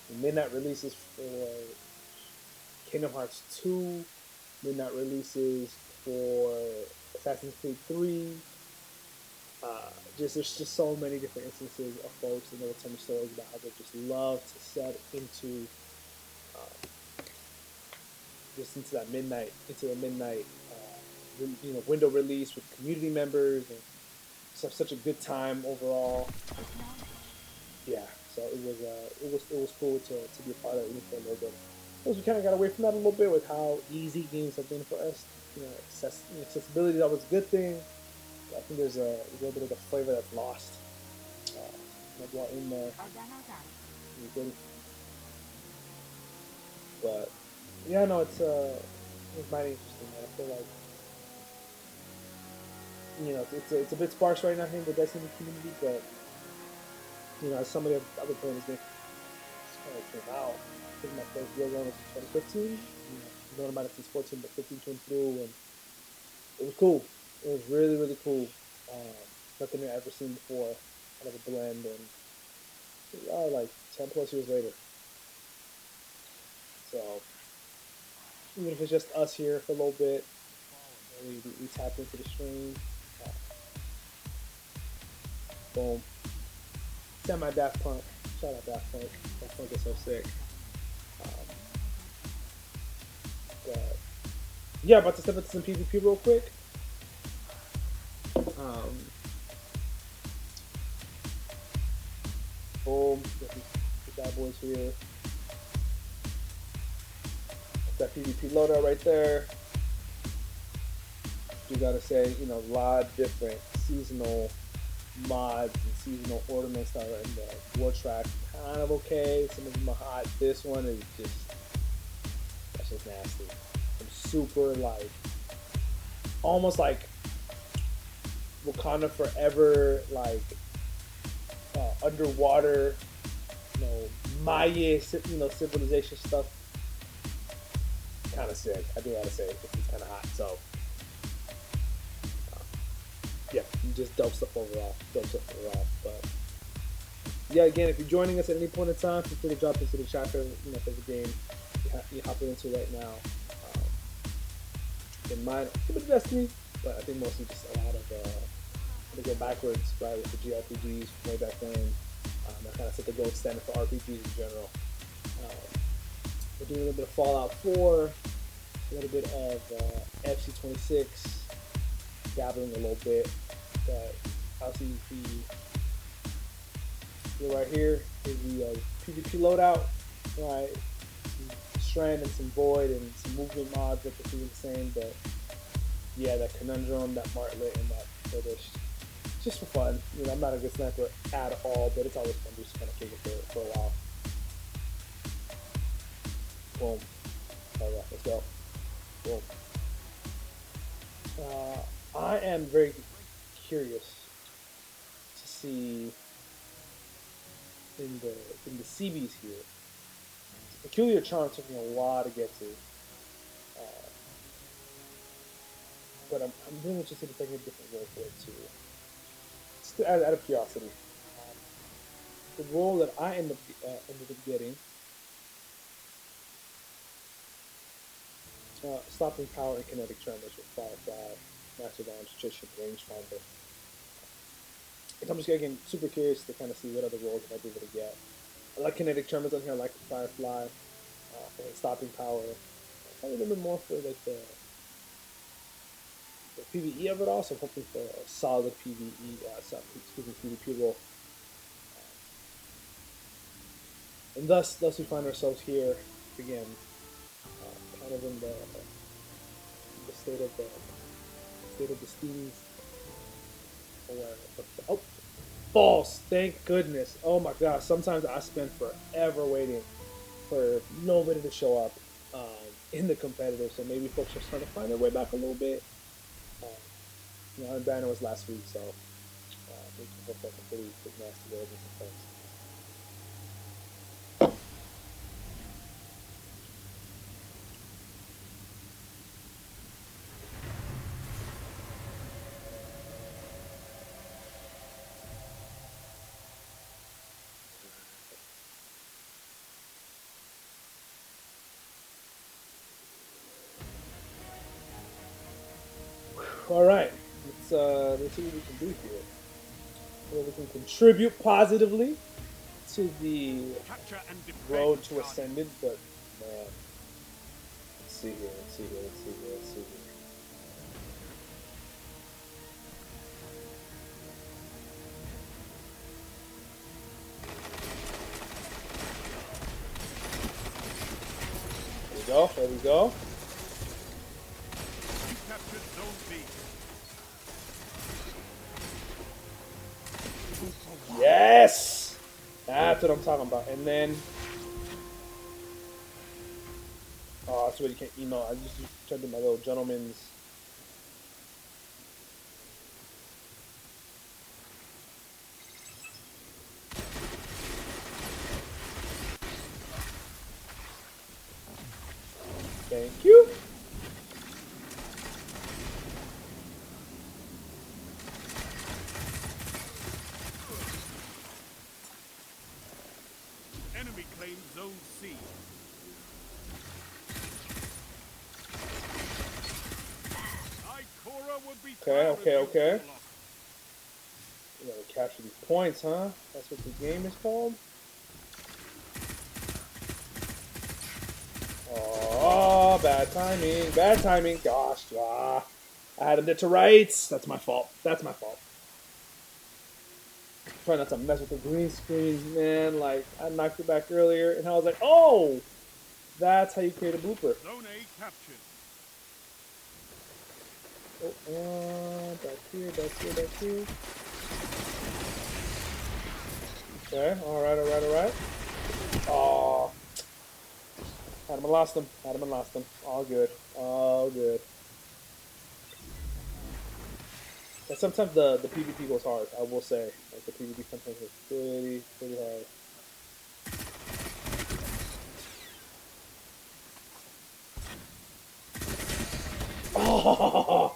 And midnight releases for Kingdom Hearts 2, midnight releases for Assassin's Creed 3. There's just so many different instances of folks, and they would tell me stories about how they just love to set into the midnight window release with community members, and such a good time overall. Yeah, so it was cool to be a part of it for a little bit. We kind of got away from that a little bit with how easy games have been for us. Accessibility is always a good thing. I think there's a little bit of the flavor that's lost. Go in there. But yeah, no, it's mighty interesting. Man. I feel like it's a bit sparse right now here in the Destiny community, but as somebody I've been playing this game since it came out. I think my first real run was in 2015. Known about it since 14, but 15 came through, and it was cool. It was really, really cool. Nothing I've ever seen before. Kind of a blend, and like 10 plus years later. So even if it's just us here for a little bit, we tap into the stream. Boom. Semi Daft Punk. Shout out Daft Punk. Daft Punk is so sick. But yeah, about to step into some PvP real quick. Boom. Get that bad boys here. That PvP loadout right there. You gotta say, you know, a lot of different seasonal mods and seasonal ornaments that are in the war track. Kind of okay. Some of them are hot. This one is just, that's just nasty. I'm super like, almost like Wakanda Forever, like underwater, you know, Maya, you know, civilization stuff. Kind of sick. I do gotta say, it's kind of hot. So, yeah, just dope stuff overall. But yeah, again, if you're joining us at any point in time, feel free to drop into the chat for, you know, for the game you're hopping into right now. In mine, a bit of Destiny, but I think mostly just a lot of to go backwards, right, with the JRPGs way back when. I kind of set the gold standard for RPGs in general. We're doing a little bit of Fallout 4, a little bit of FC26, dabbling a little bit. But obviously, right here is the PvP loadout, right? Some Strand and some Void and some movement mods that are the same, but yeah, that Conundrum, that Martlet, and that British. Just for fun. You know, I'm not a good sniper at all, but it's always fun to just kind of kick it for a while. Boom. Alright, let's go. Boom. I am very curious to see in the CBs here. Peculiar Charm took me a while to get to. But I'm really interested in taking a different role for it too. Just out of curiosity. The role that I ended up getting, stopping power and kinetic tremors with Firefly, Mastodon, Magician, Rangefinder. And I'm just again super curious to kind of see what other roles I might be able to get. I like kinetic tremors on here. I like Firefly, and stopping power. Probably a little bit more for like the PvE of it all. So I'm hoping for a solid PvE, PvP role. And thus we find ourselves here again, kind of in the state of the Steams. Oh, false! Thank goodness! Oh my gosh! Sometimes I spend forever waiting for nobody to show up in the competitive. So maybe folks are starting to find their way back a little bit. You know, Banner was last week, so we can hope that's a pretty nasty goal against some folks. All right, let's see what we can do here. Where we can contribute positively to the road to Ascended, but man, let's see here. There we go. Yes! That's what I'm talking about. And then, oh, that's what you can't email. I just turned to my little gentleman's. Thank you. Enemy claims Zone C. Okay. You gotta capture these points, huh? That's what the game is called? Oh, bad timing. Gosh, I had him dead to rights. That's my fault. Try not to mess with the green screens, man. Like, I knocked it back earlier, and I was like, oh! That's how you create a blooper. Zone A captured. Oh, back here, back here, back here. Okay, alright. Oh. Had him and lost him. All good. And sometimes the PvP goes hard, I will say. Like, the PvP sometimes is pretty hard. Oh!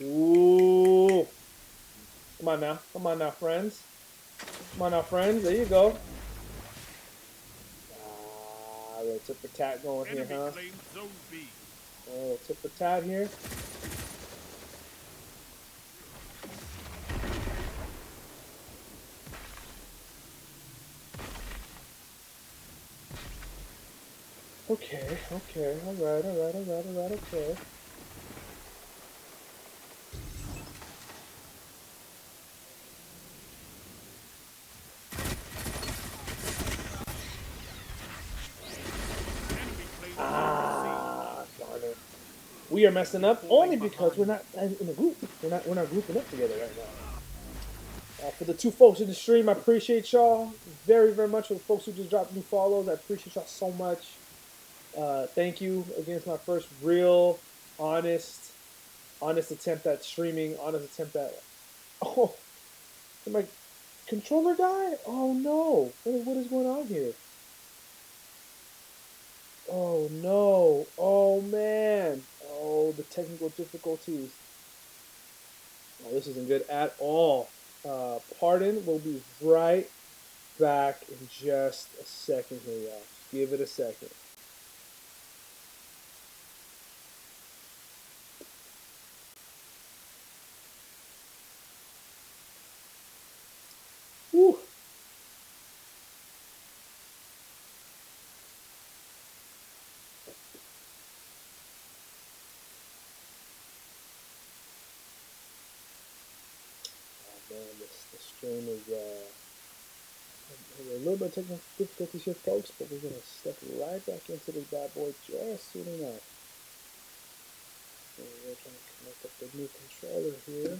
Ooh! Come on now, friends. There you go. A little tit for tat going here, huh? Zone B. A little tit for tat here. Okay, alright, okay. Darn it. We are messing up only because we're not in a group. We're not grouping up together right now. For the 2 folks in the stream, I appreciate y'all very much. For the folks who just dropped new follows, I appreciate y'all so much. Thank you. Again, it's my first real, honest attempt at streaming. Honest attempt at. Oh, did my controller die? Oh no! What is going on here? Oh no! Oh man! Oh, the technical difficulties. Oh, this isn't good at all. Pardon. We'll be right back in just a second here, y'all. Give it a second. Whew. Oh man, this stream is a little bit of technical difficulties here, folks, but we're gonna step right back into this bad boy just soon enough. So we're trying to connect up the new controller here.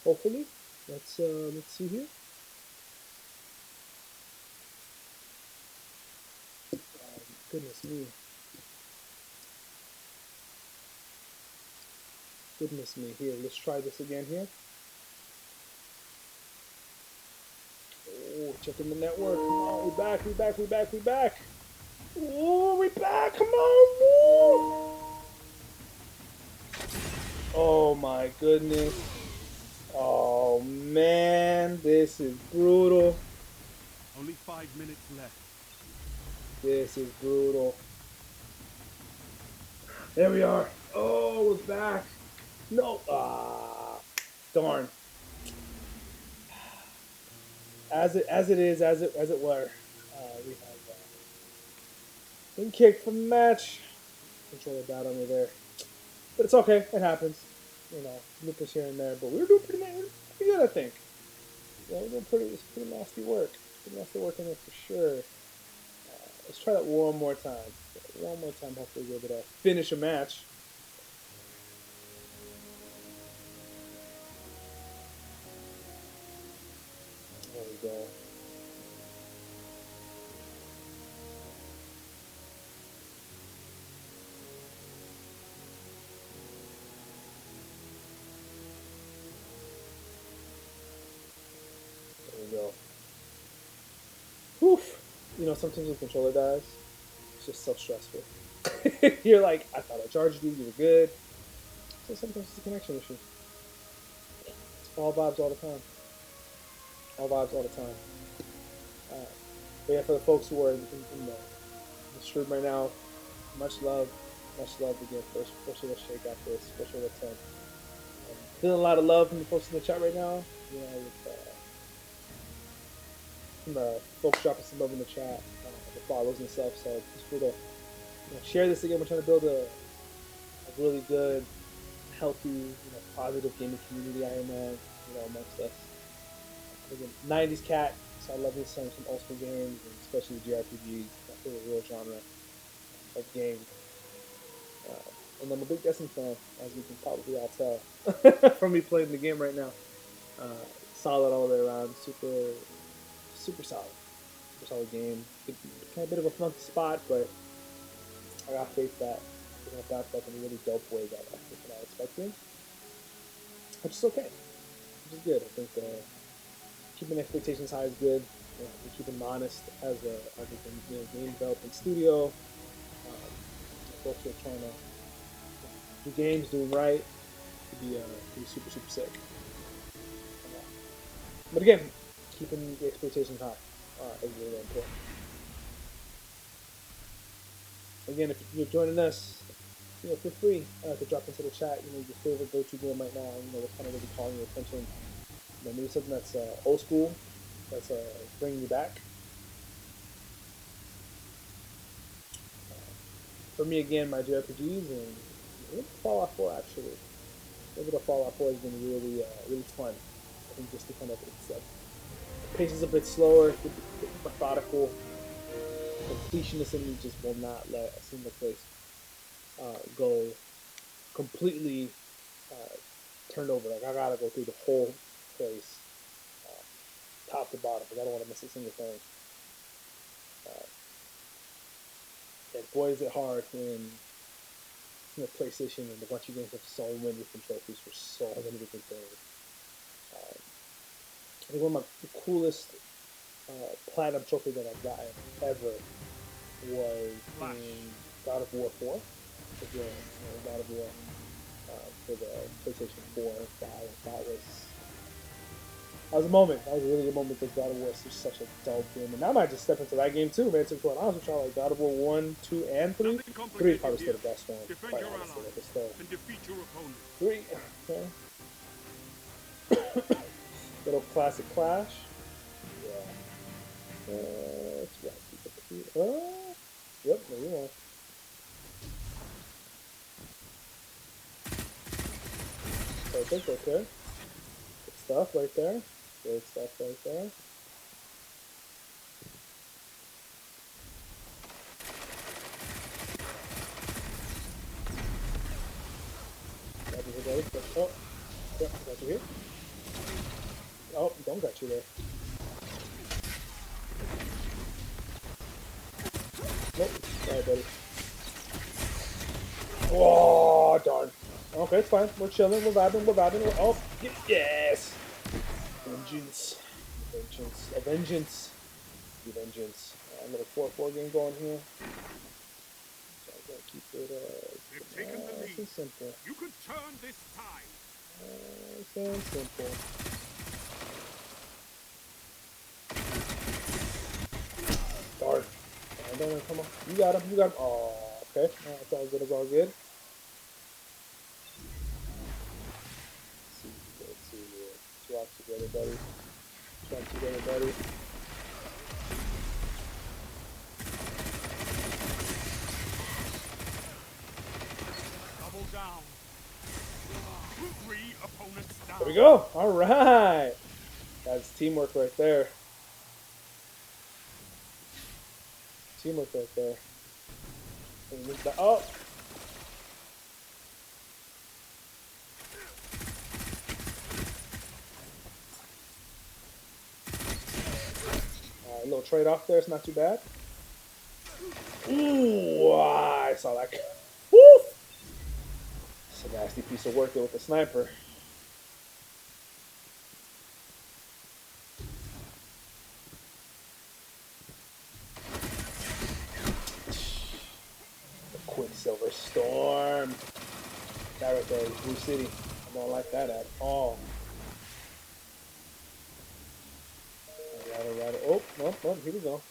Hopefully, let's see here. Goodness me. Here, let's try this again here. Oh, checking the network. Come on, we back. Oh, we back. Come on. Woo. Oh my goodness. Oh man, this is brutal. Only 5 minutes left. This is brutal. There we are. Oh, we're back. No. Darn. As it were. We have been kicked from the match. Controller died on me there, but it's okay. It happens. You know, lupus here and there, but we were doing pretty good, I think. Yeah, we're doing pretty nasty work. Pretty nasty work in there for sure. Let's try that one more time. Hopefully we'll be able to finish a match. There we go. Whew. You know, sometimes the controller dies. It's just so stressful. You're like, I thought I charged you were good. So sometimes it's a connection issue. All vibes all the time. But yeah, for the folks who are in the stream right now, much love again. First little shake out this, first little 10. feeling a lot of love from the folks in the chat right now. You know, with, from the folks dropping some love in the chat, the follows and stuff. So just for the share this again. We're trying to build a really good, healthy, positive gaming community. I am, amongst us. Again, 90s cat, so I love me some old school games, and especially the JRPGs. My favorite real genre of game. And I'm a big Destiny fan, as you can probably all tell from me playing the game right now. Solid all the way around, super solid game. Kind of a bit of a funky spot, but I got faith that we're gonna bounce back in a really dope way that I think I'm not expecting, which is okay, which is good. I think keeping expectations high is good. Keeping them honest as a game development studio. Folks are trying to do games, doing right, to be super sick. But again, keeping the expectations high is really important. Again, if you're joining us, feel free to drop into the chat. Your favorite go-to game right now. What kind of really calling your attention. Maybe something that's old school, that's bringing you back. For me, again, my JRPGs and Fallout 4 actually. A little bit of Fallout 4 has been really fun. I think just to kind of the pace is a bit slower, a bit methodical. The completionist in me just will not let a single place go completely turned over. Like I gotta go through the whole place, top to bottom, because I don't want to miss a single thing. And boy, is it hard when PlayStation and a bunch of games have so many different trophies for so many different things. I think one of the coolest platinum trophy that I've gotten ever was in God of War 4. God of War for the PlayStation 4 style. That was a moment. That was a really good moment because God of War is just such a dope game. And now I might just step into that game too, man. To be honest with y'all, like God of War 1, 2, and 3. 3 is probably still the best one. Quite honestly, like it's still 3. Okay. Little classic Clash. Yeah. Let's rock. Yep, there you are. Perfect, okay. Good stuff right there. Good stuff right there. Oh, yeah, got you here. Oh, don't got you there. Nope, sorry, buddy. Oh, darn. Okay, it's fine. We're chilling. We're vibing. Oh, yes. Vengeance. A vengeance. A little 4-4 game going here. So I gotta keep it nice and simple. You can turn this tide. Nice and simple. Darn. Come on. You got him. Oh, okay. It's all good. Let's see here. Swap together, buddy. Double down. 3 opponents down. There we go. All right. That's teamwork right there. Oh. A little trade off there. It's not too bad. Ooh, I saw that. Woo! It's a nasty piece of work there with the sniper. Quicksilver Storm. That right there is Blue City. I don't like that at all. Alright. Oh, no, here we go.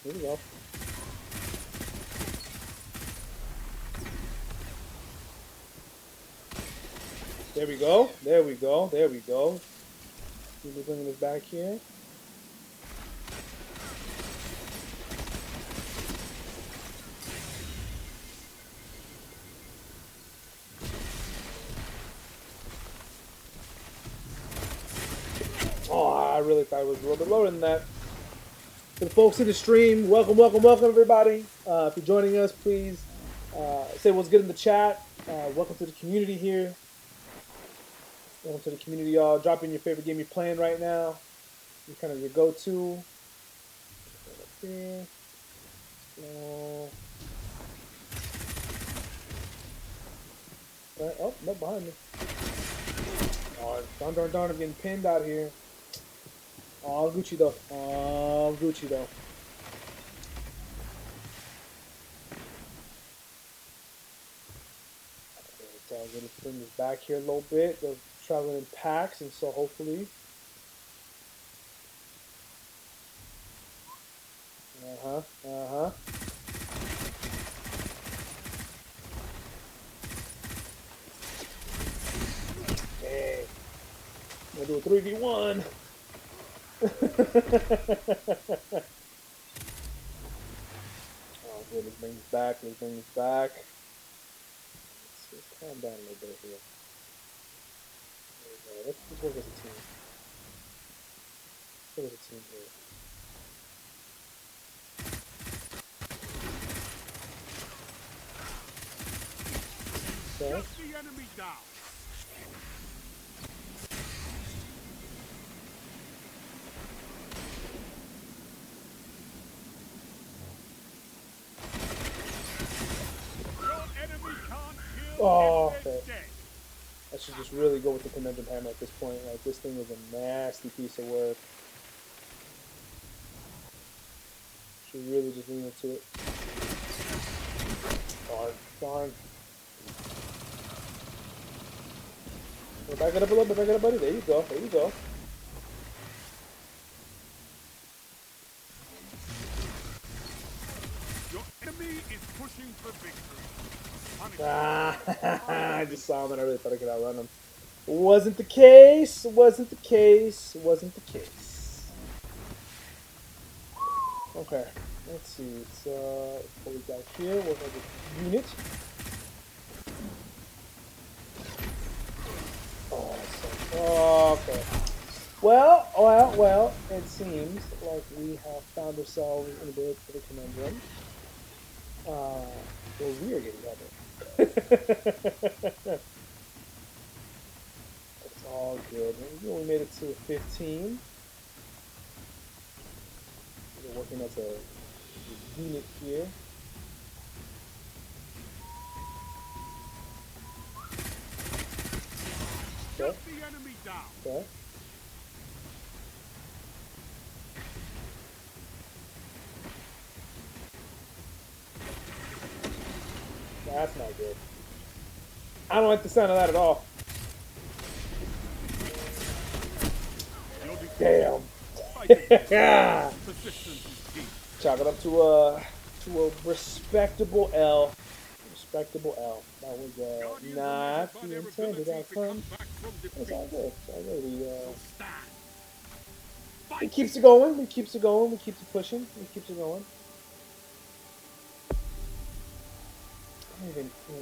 There we go. There we go. There we go. We're bringing this back here. Oh, I really thought it was a little bit lower than that. For the folks in the stream, welcome, welcome, welcome, everybody. If you're joining us, please say what's good in the chat. Welcome to the community here. Welcome to the community, y'all. Drop in your favorite game you're playing right now. Your kind of your go-to. Here. Oh, no, behind me. Oh, darn, I'm getting pinned out here. Oh, Gucci though. Oh, Gucci though. So I'm gonna bring this back here a little bit. They're traveling in packs, and so hopefully. Uh-huh. Hey. I'm gonna do a 3v1. Oh, good. Let's bring this back. Let's calm down a little bit here. There we go. Let's work as a team. Let's work as a team here. Okay. Shut the enemy down. Oh, okay. I should just really go with the conundrum hammer at this point. Like, this thing is a nasty piece of work. Should really just lean into it. Darn. Back it up a little bit, buddy. There you go. Your enemy is pushing for victory. I just saw him and I really thought I could outrun him. Wasn't the case. Okay, let's see. It's what we got here. What was the unit? Oh, okay. Well. It seems like we have found ourselves in a bit of a conundrum. Well, we are getting better. It's all good. We made it to 15. We're working as a unit here. Okay. Okay. That's not good. I don't like the sound of that at all. Damn. Chalk it up to a respectable L. That was not the intended outcome. It's all good. It keeps it going. We keeps it pushing. I'm even in a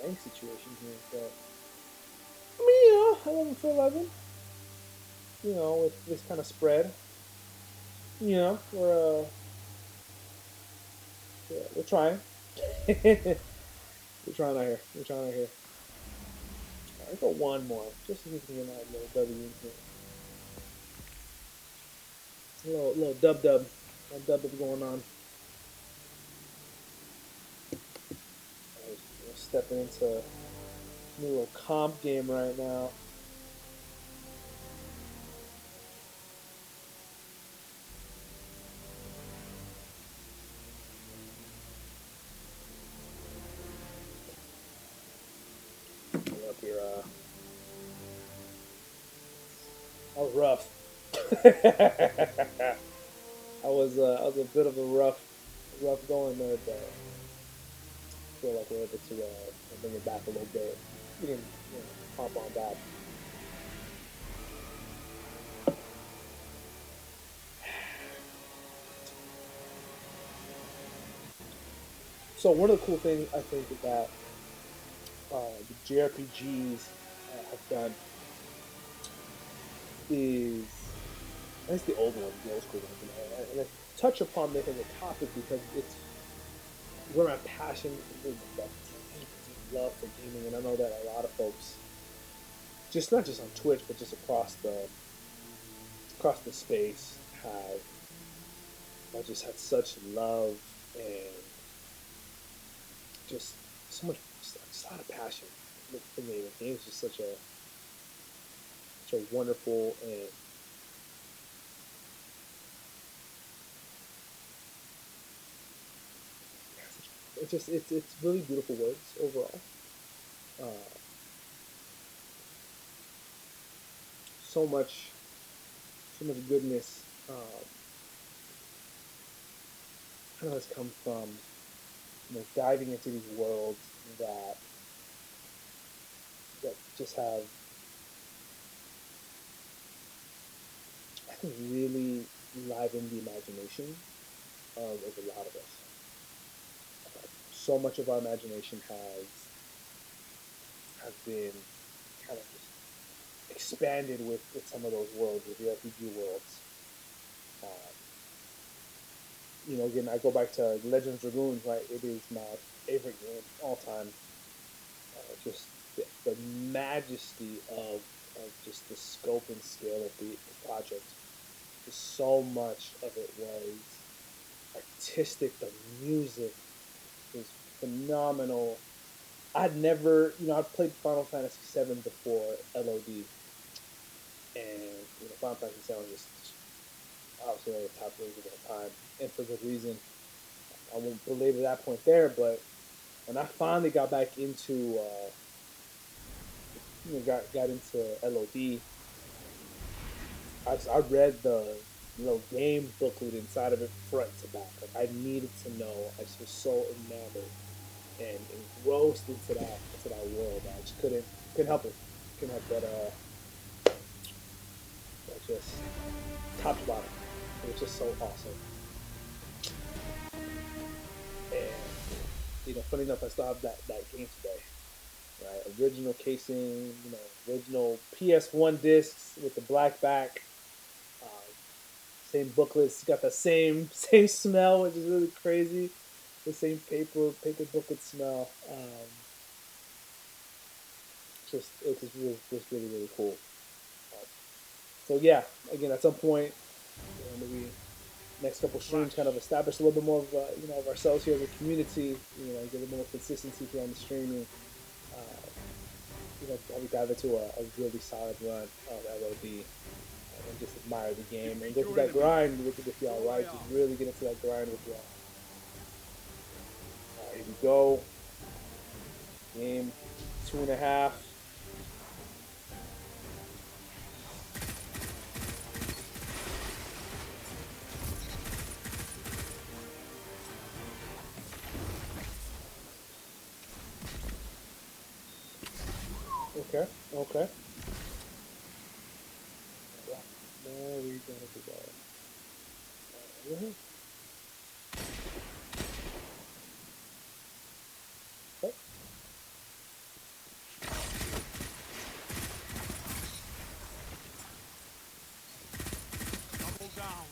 rank situation here, but I mean, 11 for 11. With this kind of spread, we're trying. We're trying out here. Alright, let's go one more, just so we can get that little W in here. A little dub going on. We're stepping into a new little comp game right now. That was rough. I was a bit of a rough going there, but I feel like we're able to bring it back a little bit. We didn't hop on that. So one of the cool things I think that the JRPGs have done is, I guess the old ones, the old school ones, and I touch upon this as a topic because it's where my passion is, that deep, deep love for gaming, and I know that a lot of folks, just not just on Twitch, but just across the space, have I just had such love and just so much, just a lot of passion for me. The game is just such a wonderful and it's really beautiful words overall. Uh, so much so much goodness kind of has come from diving into these worlds that just have, I think, really livened the imagination of a lot of us. So much of our imagination has been kind of just expanded with some of those worlds, with the RPG worlds. Um, again, I go back to Legends Dragoons, right? It is my favorite game all time. Just the majesty of just the scope and scale of the project. Just so much of it was artistic. The music was phenomenal. I'd never, I'd played Final Fantasy VII before LOD, and Final Fantasy VII was just obviously one of the top games of all time, and for good reason. I won't belabor that point there, but when I finally got back into, got into LOD, I read the game booklet inside of it front to back. Like I needed to know. I just was so enamored and engrossed into that world. I just couldn't help it. Couldn't help but just top to bottom. It was just so awesome. And funny enough, I still have that game today. Right, original casing, original PS1 discs with the black back. Um, Same booklets, got the same smell, which is really crazy. The same paper booklet smell. Just it just really really cool. Um, so yeah, again at some point, maybe next couple streams kind of establish a little bit more of of ourselves here as a community. Get a little more consistency here on the streaming. Uh, probably dive into a really solid run of LOD and just admire the game and go through that grind with y'all, right? Just really get into that grind with y'all. Here we go. Game 2.5. Okay, okay. There we go. Okay. Double down.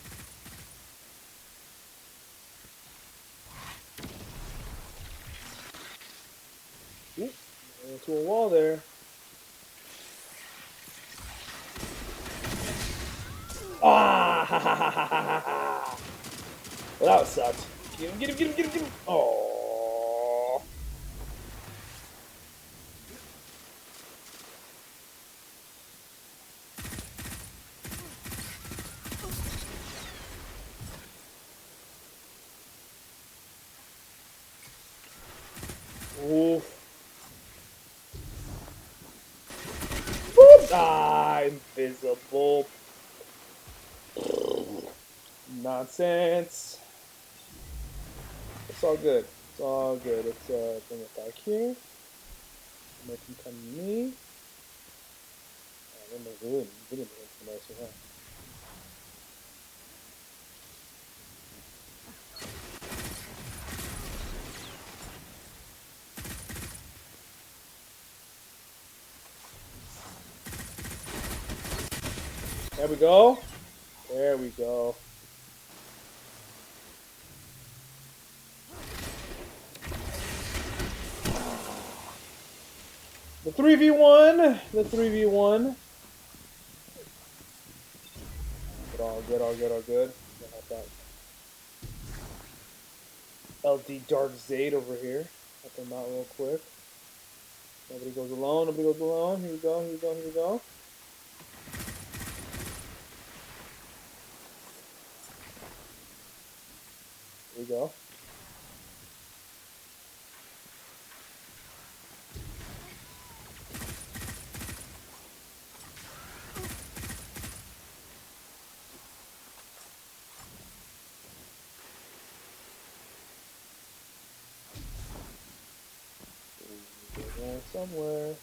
Ooh, into a wall there. Ah! Ha, ha, ha, ha, ha, ha. Well, that sucked. Get him, get him, get him, get him, get him. Oh. Oof. Boop. Ah, invisible. Nonsense. It's all good. It's all good. Let's bring it back here. Make him come to me. That makes really, really makes it nicer, huh? There we go. There we go. The 3v1. The 3v1. Good, all good, all good, all good. Help out LD Dark Zade over here. Help him out real quick. Nobody goes alone. Nobody goes alone. Here we go. Here we go. Here we go. Here we go. There somewhere.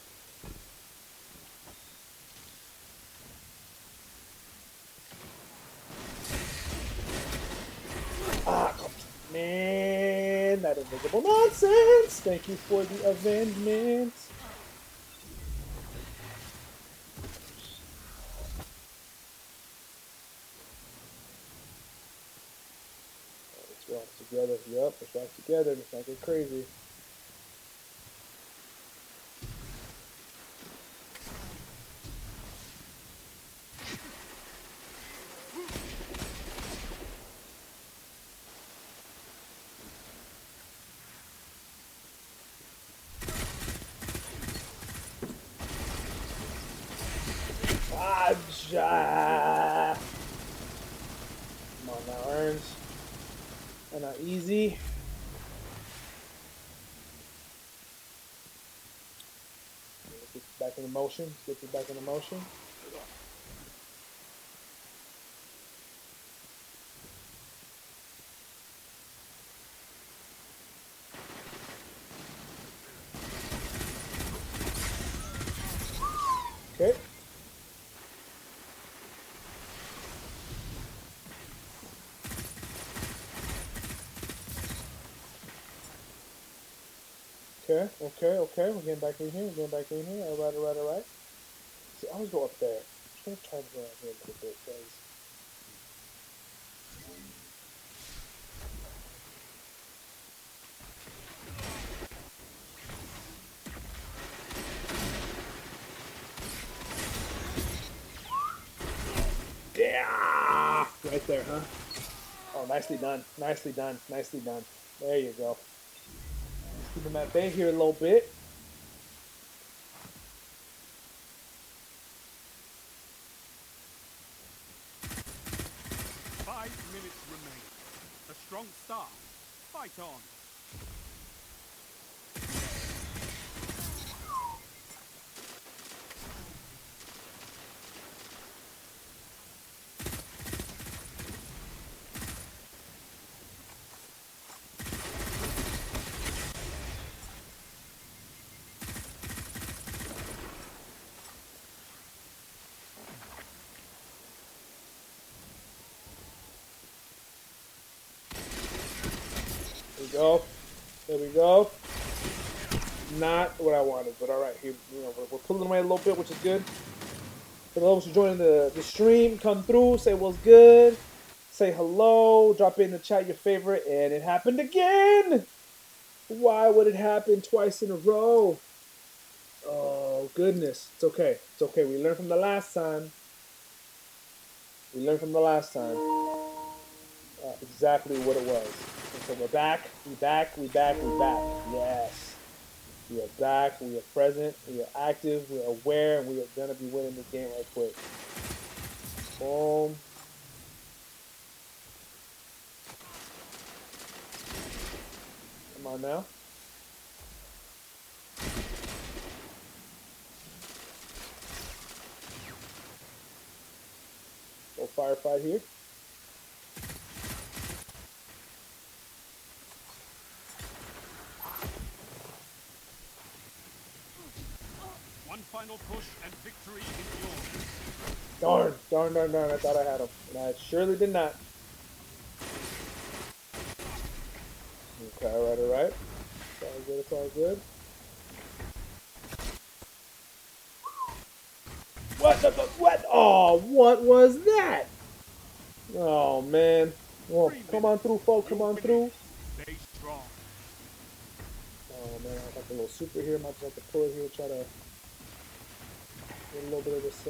Ah, man, that invisible nonsense. Thank you for the avengement. Let's rock together. Yup, let's rock together. Let's not get crazy. Ah, come on now, Earns. And not easy. Let's get back in motion. Let's get back in motion. Okay. Okay, okay, okay. We're getting back in here. We're getting back in here. All right, all right, all right. See, I always go up there. I'm just gonna try to go out here a little bit, guys. Yeah, right there, huh? Oh, nicely done. Nicely done. Nicely done. There you go. Keep him at bay here a little bit. Remain. A strong start. Fight on. There we go. There we go. Not what I wanted, but all right. Here, we're pulling away a little bit, which is good. For those who joining the stream, come through, say what's good, say hello, drop in the chat your favorite, and it happened again. Why would it happen twice in a row? Oh goodness, it's okay. It's okay. We learned from the last time. We learned from the last time exactly what it was. And so we're back. We back. We back. We back. Yes. We are back, we are present, we are active, we are aware, and we are going to be winning this game right quick. Boom. Come on now. Go firefight here. final push and victory is yours. Darn. I thought I had him. And I surely did not. Okay, alright. It's all good. What? Oh, what was that? Oh, man. Well, come on through, folks. Come on through. Stay strong. Oh, man. I got the little super here. Might have to pull it here. Try to get a little bit of this,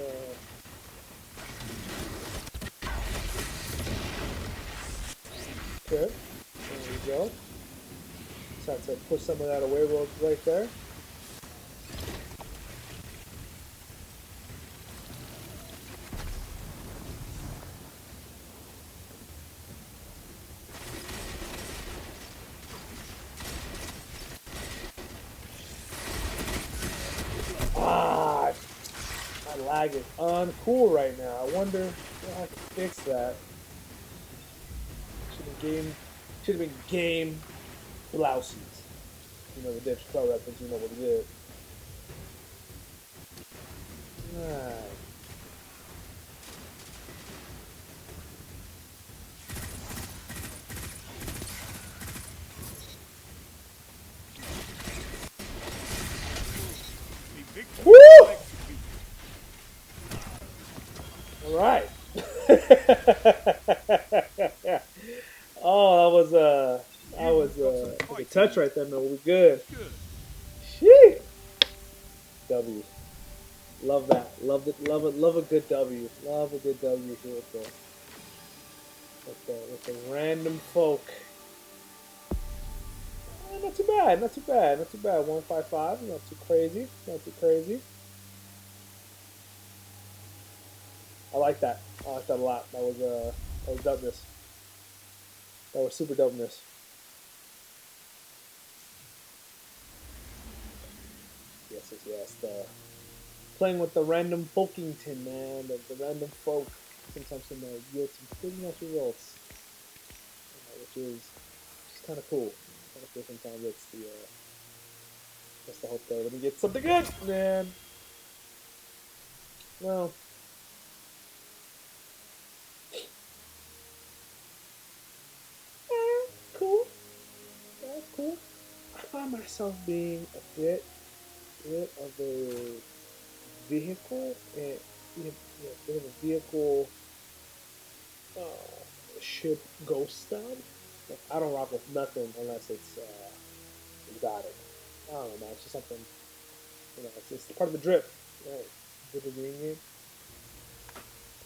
Okay. There we go. Just have to push some of that away right there. Ah, my lag is uncool right now. I wonder if I can fix that. Should have been game blouses. You know the Dave Chappelle reference, you know what it is. Alright. The victory Woo! is executed. Alright. Oh, that was a touch right there, man. We'll be good. Good. Shit. W. Love that. Love it. Love a good W. Love a good W here with the random folk. Not too bad. 155. Not too crazy. I like that. I like that a lot. That was dopeness. That was super dopeness. Yes. Playing with the random Folkengton, man. The random folk sometimes can yield some pretty nice results, which is kind of cool. Sometimes it's that's the hope there. Let me get something good, man. Well. Cool. That's cool. I find myself being a bit of a vehicle and bit of a vehicle ship ghost style. Like, I don't rock with nothing unless it's exotic. I don't know, man. It's just something. It's part of the drip, right? Drip of green game.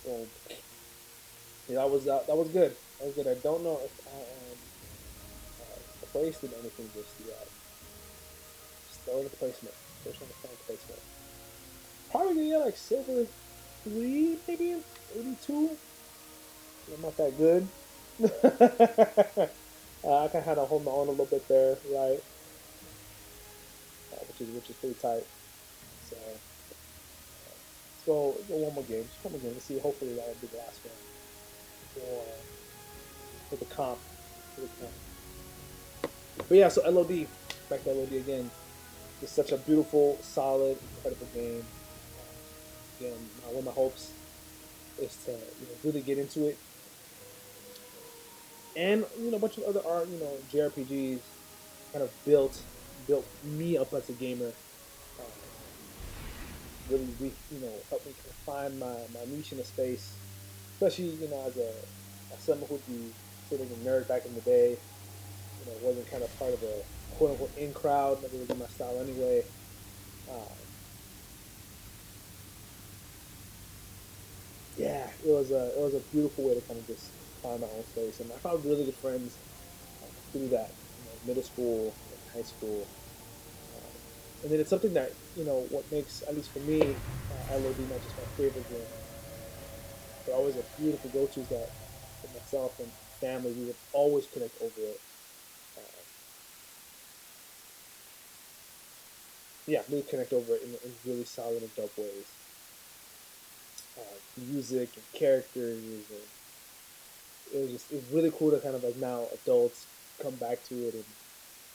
Boom. Yeah, that was good. That was good. I don't know if I am placed in anything just yet. Just throw in the placement. First one to find placement. Probably gonna get like silver 3, maybe 82. I'm not that good. I can kind of hold my own a little bit there, right? Which is pretty tight. So let's go one more game. Just one more game. Let's see. Hopefully that will be the last one. For the comp. But yeah, so LOD. Back to LOD again. It's such a beautiful, solid, incredible game. Again, one of my hopes is to really get into it. And a bunch of other JRPGs kind of built me up as a gamer. Really, helped me kind of find my niche in the space. Especially, as someone who'd be sitting a nerd back in the day. Wasn't kind of part of a quote unquote in crowd. Never really my style anyway. Yeah, it was a beautiful way to kind of just find my own space, and I found really good friends through that. Middle school, high school, and then it's something that what makes, at least for me, LOD not just my favorite game, but always a beautiful go-to that for myself and family, we would always connect over it. Really connect over it in really solid and dope ways. Music and characters, and it was really cool to kind of, like, now adults come back to it and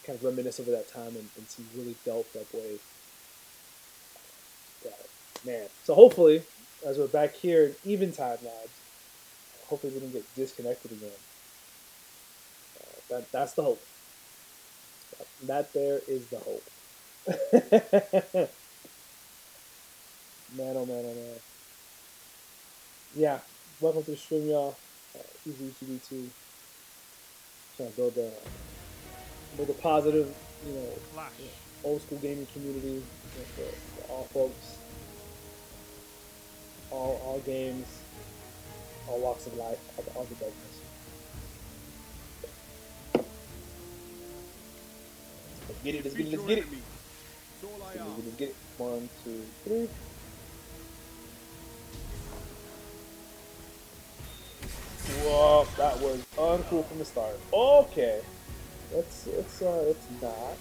kind of reminisce over that time and see really dope ways that Man. So hopefully, as we're back here in Eventide Labs, hopefully we don't get disconnected again. That's the hope. That there is the hope. Man, oh man, oh man. Yeah, welcome to the stream, y'all. Easy TV2. Trying to build a positive, Flash. old school gaming community for all folks, all games, all walks of life, all the business. Let's get it, let's get it, let's get it. That's all I ask. Let's get it. 1, 2, 3. Whoa, that was uncool from the start. Okay, let's not.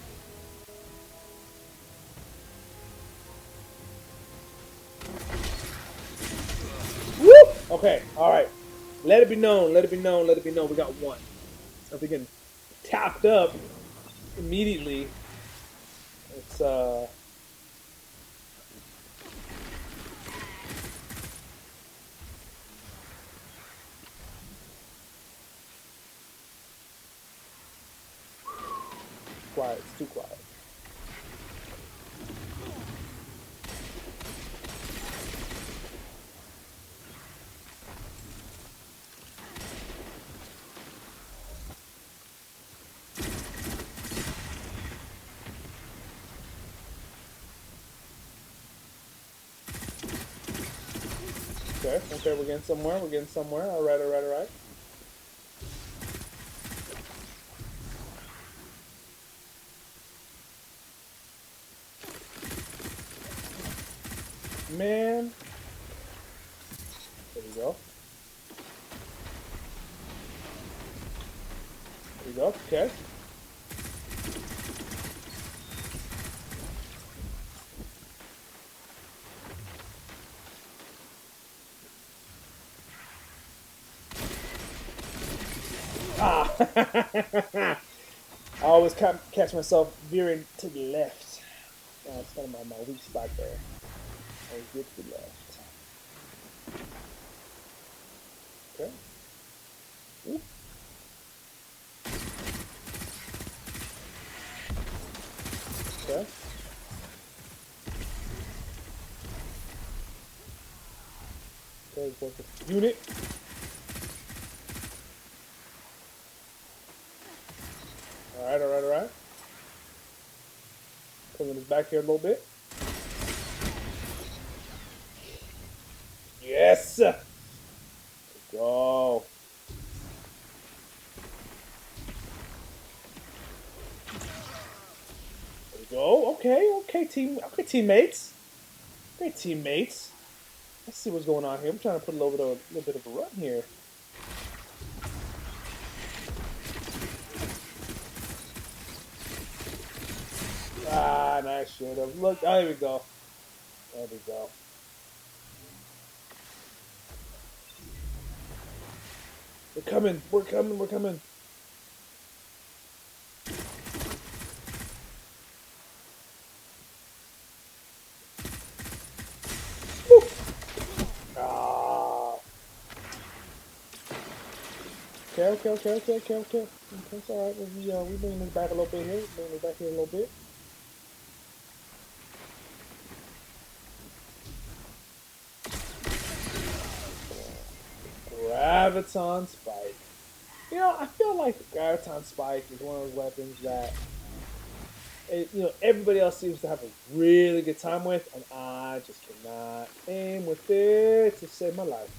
Woo! Okay, all right. Let it be known. Let it be known. Let it be known. We got one. So if we can tapped up immediately, it's quiet. It's too quiet. Okay, we're getting somewhere. We're getting somewhere. All right, all right, all right. Man. There we go. There we go. Okay. Ah! I always catch myself veering to the left. It's kind of my weak spot there. I always veer to the left. Okay. Ooh. Okay. Okay, work with the unit. Alright, alright, alright. Pulling this back here a little bit. Yes! There we go. There we go. Okay, teammates. Okay, teammates. Let's see what's going on here. I'm trying to put a little bit of a run here. Ah, nice shit. Look, oh, there we go. There we go. We're coming. We're coming. We're coming. Woo. Ah. Okay. It's all right. We bring this back a little bit here. Bring this back here a little bit. Graviton Spike. I feel like Graviton Spike is one of those weapons that everybody else seems to have a really good time with, and I just cannot aim with it to save my life.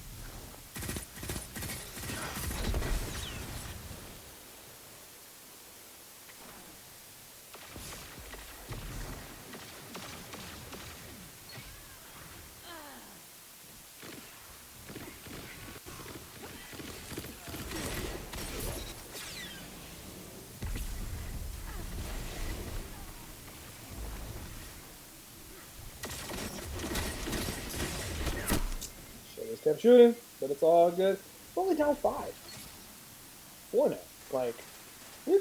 Kept shooting, but it's all good. We're only down 5. 4 now. Like, we're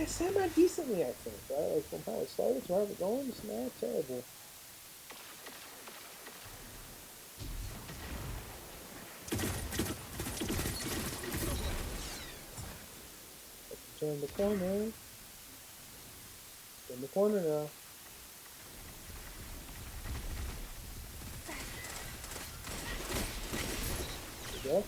semi-decently, I think, right? Like, from how it started to how we're going, it's not terrible. Turn the corner. In the corner now. There we go.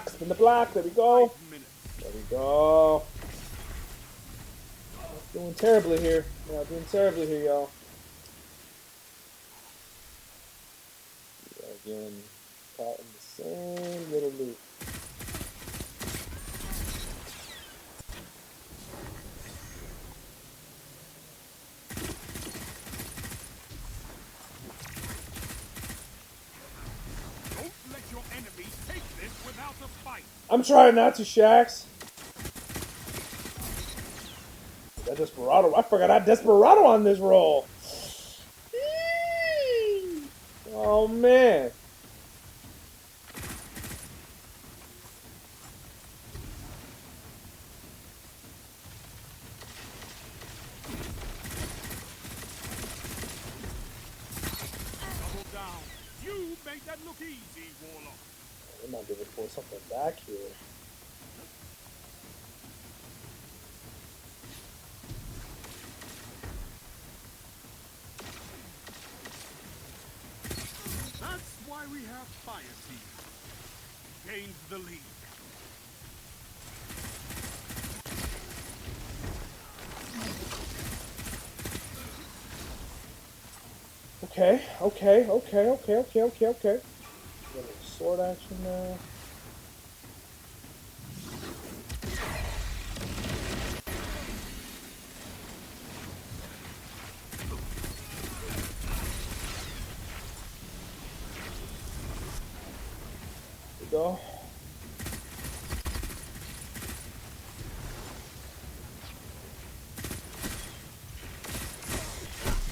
Spin the block, there we go. 5 minutes. There we go. Doing terribly here. Yeah, doing terribly here, y'all. Again, caught in the same little loop. Don't let your enemies take this without a fight. I'm trying not to, Shax. That Desperado. I forgot I had Desperado on this roll. Oh, man. Double down. You made that look easy, Warlock. We might be able to pull something back here. That's why we have Fire Team. Gained the lead. Okay. Little sword action there. There we go.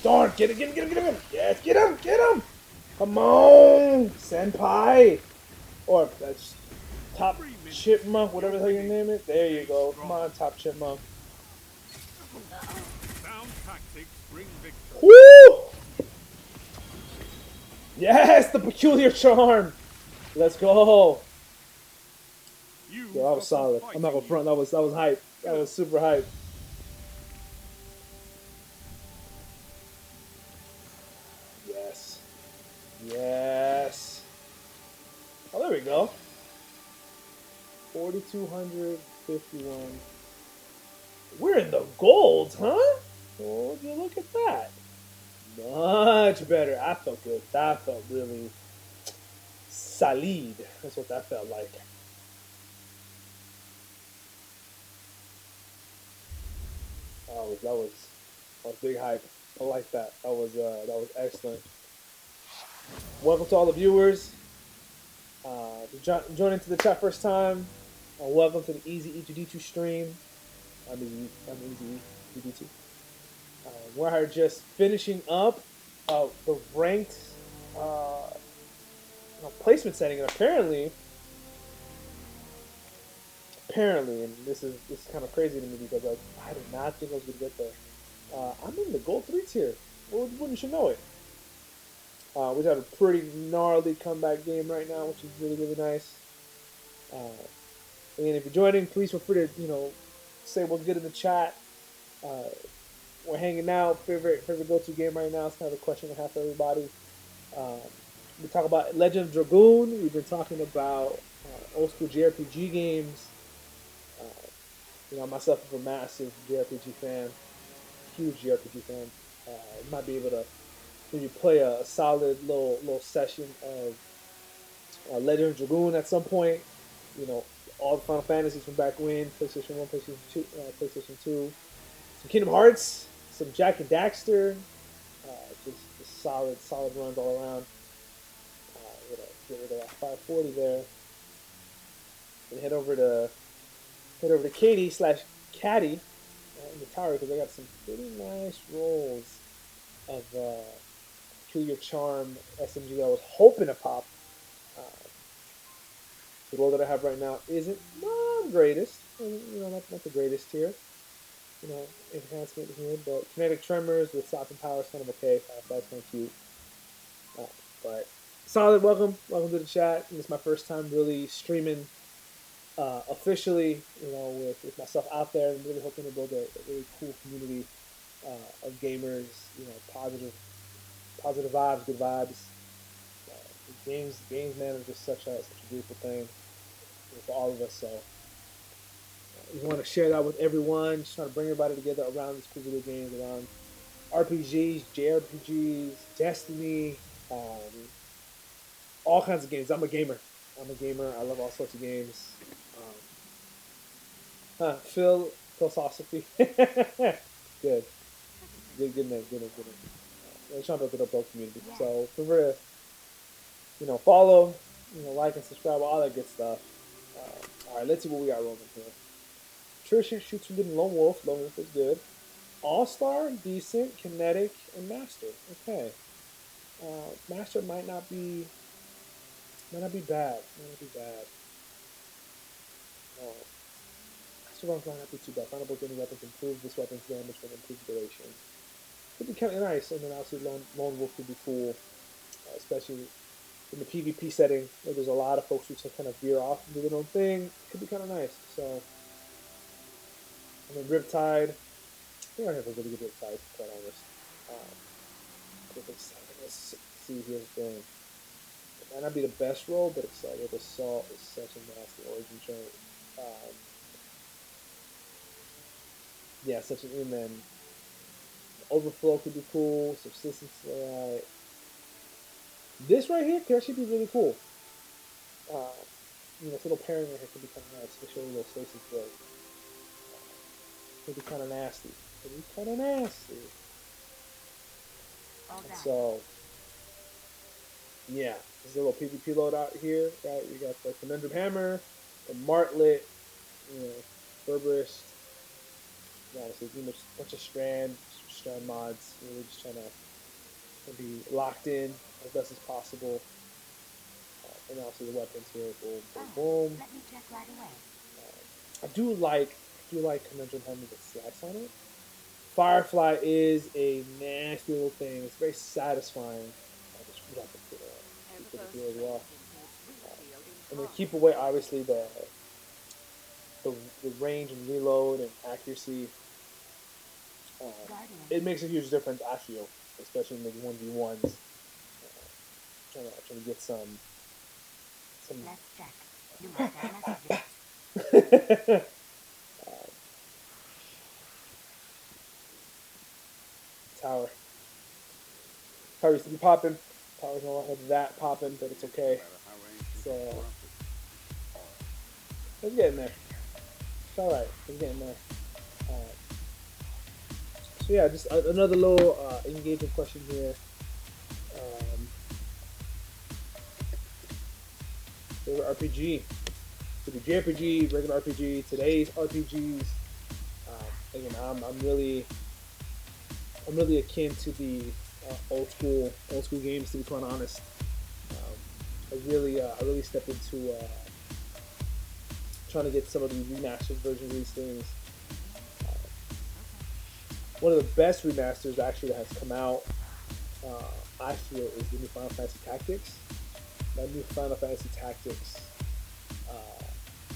Darn, get him. Yes, get him. Come on, Senpai. Or that's Top Chipmunk, whatever the hell your name is. There you go. Come on, Top Chipmunk. Sound tactics bring victory. Woo! Yes, the peculiar charm. Let's go. You Yeah, that was solid. I'm not gonna front. That was hype. That was super hype. Yes. Oh, there we go. 4,251. We're in the gold, huh? Oh, would you look at that? Much better. I felt good. That felt really solid. That's what that felt like. Oh, that was big hype. I like that. That was excellent. Welcome to all the viewers. Joining to the chat first time. Welcome to the Easy E2D2 stream. I'm Easy E2D2. We're just finishing up the ranked placement setting, and apparently, and this is kind of crazy to me because I did not think I was gonna get there. I'm in the gold 3 tier. Wouldn't you know it? We've had a pretty gnarly comeback game right now, which is really, really nice. And if you're joining, please feel free to, say what's good in the chat. We're hanging out. Favorite go-to game right now is kind of a question I have for everybody. We talk about Legend of Dragoon. We've been talking about old school JRPG games. Myself is a massive JRPG fan, huge JRPG fan. Might be able to maybe play a solid little session of Legend of Dragoon at some point. All the Final Fantasies from back when, PlayStation 1, PlayStation 2, some Kingdom Hearts, some Jak and Daxter, just solid runs all around. Get rid of that 540 there, and head over to Katie/Caddy in the tower because I got some pretty nice rolls of Peculiar Charm SMG that I was hoping to pop. The roll that I have right now isn't the greatest. Not the greatest here. Enhancement here, but Kinetic Tremors with Stopping Power is kind of okay. Firefly's kind of cute. But solid. Welcome to the chat. It's my first time really streaming officially. With myself out there, and really hoping to build a really cool community of gamers. Positive vibes, good vibes. Games, man, are just such a beautiful thing for all of us. So we want to share that with everyone. Just trying to bring everybody together around these cool video games, around RPGs, JRPGs, Destiny, all kinds of games. I'm a gamer. I love all sorts of games. Philosophy. Good name. I'm trying to build a dope community. So remember to, follow, like and subscribe, all that good stuff. All right, let's see what we got rolling here. Trisha shoots from Lone Wolf. Lone Wolf is good. All-Star, decent, Kinetic, and Master. Okay. Master might not be bad. Master runs might not be too bad. Final ability weapons improve this weapon's damage with improved duration. Could be kind of nice, and then obviously Lone Wolf could be cool, especially in the PvP setting where there's a lot of folks who kind of veer off and do their own thing. Could be kind of nice. So, and then Riptide. I think I have a really good Riptide, to be quite honest. Let's see here's the thing. It might not be the best roll, but Accelerate Assault is such a nasty origin trait. Yeah, such an and then Overflow could be cool. Subsistence, right. This right here could actually be really cool. This little pairing right here could be kind of nice, especially a little stasis break. Could be kind of nasty. So, yeah, there's a little PvP loadout here, right? You got the Conundrum Hammer, the Martlet, Berberist. Obviously, a bunch of strand mods. Really just trying to be locked in as best as possible. And also the weapons here. Boom. Let me check right away. I do like Conundrum Hammer with slice on it. Firefly is a nasty little thing. It's very satisfying. I just forgot to put it here as well. And then keep away, obviously, the range and reload and accuracy. It makes a huge difference, I feel, especially in the 1v1s. Trying to get some. Let's check. You have our messages. Tower used to be popping. Tower's no longer that popping, but it's okay. So it's getting there. It's alright. It's getting there. So yeah, just another little engaging question here. Favorite RPG? Could be JRPG, regular RPG, today's RPGs. Again, I'm really akin to the old school games, to be quite honest. I really stepped into trying to get some of the remastered versions of these things. One of the best remasters actually that has come out, I feel, is the new Final Fantasy Tactics. That new Final Fantasy Tactics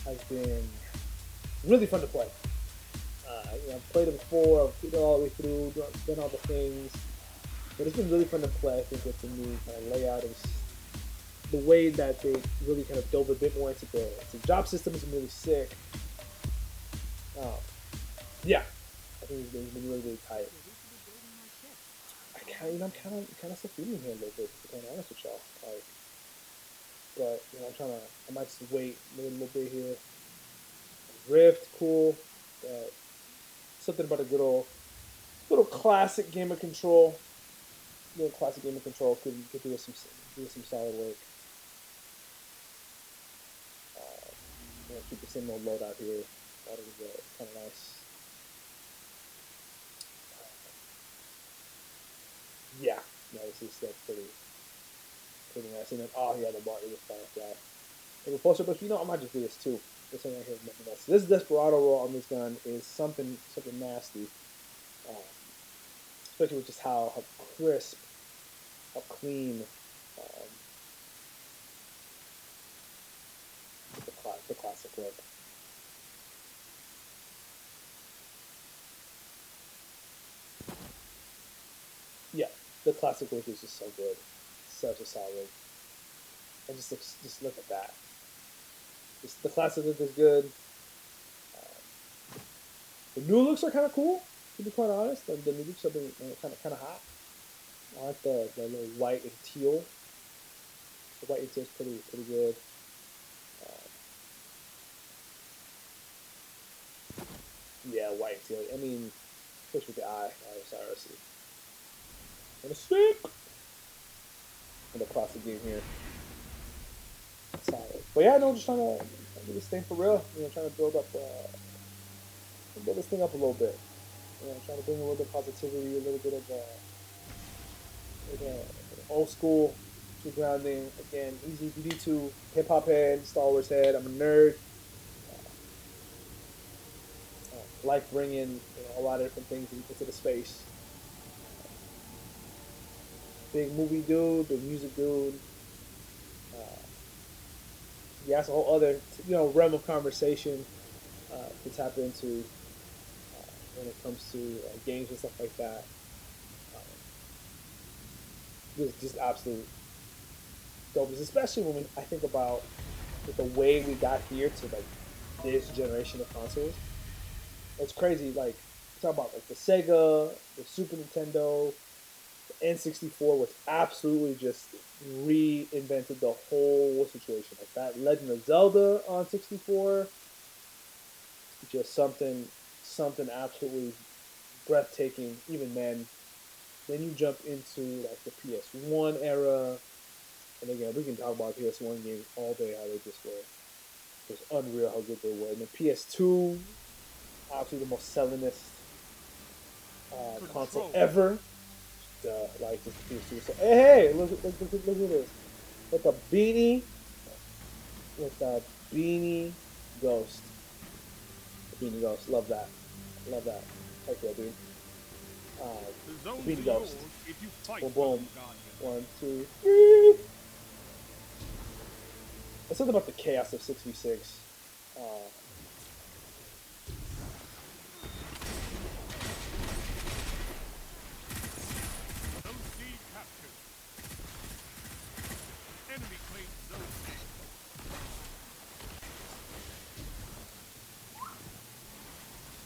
has been really fun to play. I've played it before, I've played it all the way through, done all the things, but it's been really fun to play. I think with the new kind of layout, the way that they really kind of dove a bit more into the job system is really sick. Yeah, I think it's been really, really tight. I'm kind of still feeling here a little bit, to be honest with y'all. But I might just wait a little bit here. Rift, cool. But something about a good old little classic game of Control. Could do some solid work. Keep the same old loadout here. That is kind of nice. Yeah, Obviously, still pretty nice. And then, oh yeah, the bar is a Firefly. Like a poster, but I might just do this too. This one right here, nothing else. This Desperado roll on this gun is something nasty. Um, Especially with just how crisp, how clean the classic look. Yeah, the classic look is just so good, such a solid. And just look at that. The classic look is good. The new looks are kind of cool, to be quite honest. The new looks have been kind of hot. I like the little white and teal. The white and teal is pretty good. Yeah, white and teal. I mean, push with the eye. Osiris. And a stick. And the classic game here. Solid. But yeah, no, just trying to do this thing for real. Trying to build this thing up a little bit. Trying to bring a little bit of positivity, a little bit of old school to grounding. Again, easy BD2, hip hop head, Star Wars head. I'm a nerd. Like bringing a lot of different things into the space. Big movie dude, big music dude. Yeah, that's a whole other realm of conversation to tap into when it comes to games and stuff like that. Just absolute dope, especially when I think about the way we got here to like this generation of consoles. It's crazy. Like talk about like the Sega, the Super Nintendo, the N64 was absolutely just reinvented the whole situation. Like that Legend of Zelda on 64, just something absolutely breathtaking. Even then you jump into like the PS1 era, and again we can talk about PS1 games all day, how they just were just unreal how good they were. And the PS2, obviously the most sellingest console ever. Like just the PS2. So hey, look at this. With the beanie ghost. The beanie ghost. Love that. Heck yeah, dude. Beanie ghost. Boom, boom. 1, 2, 3. There's something about the chaos of 6v6.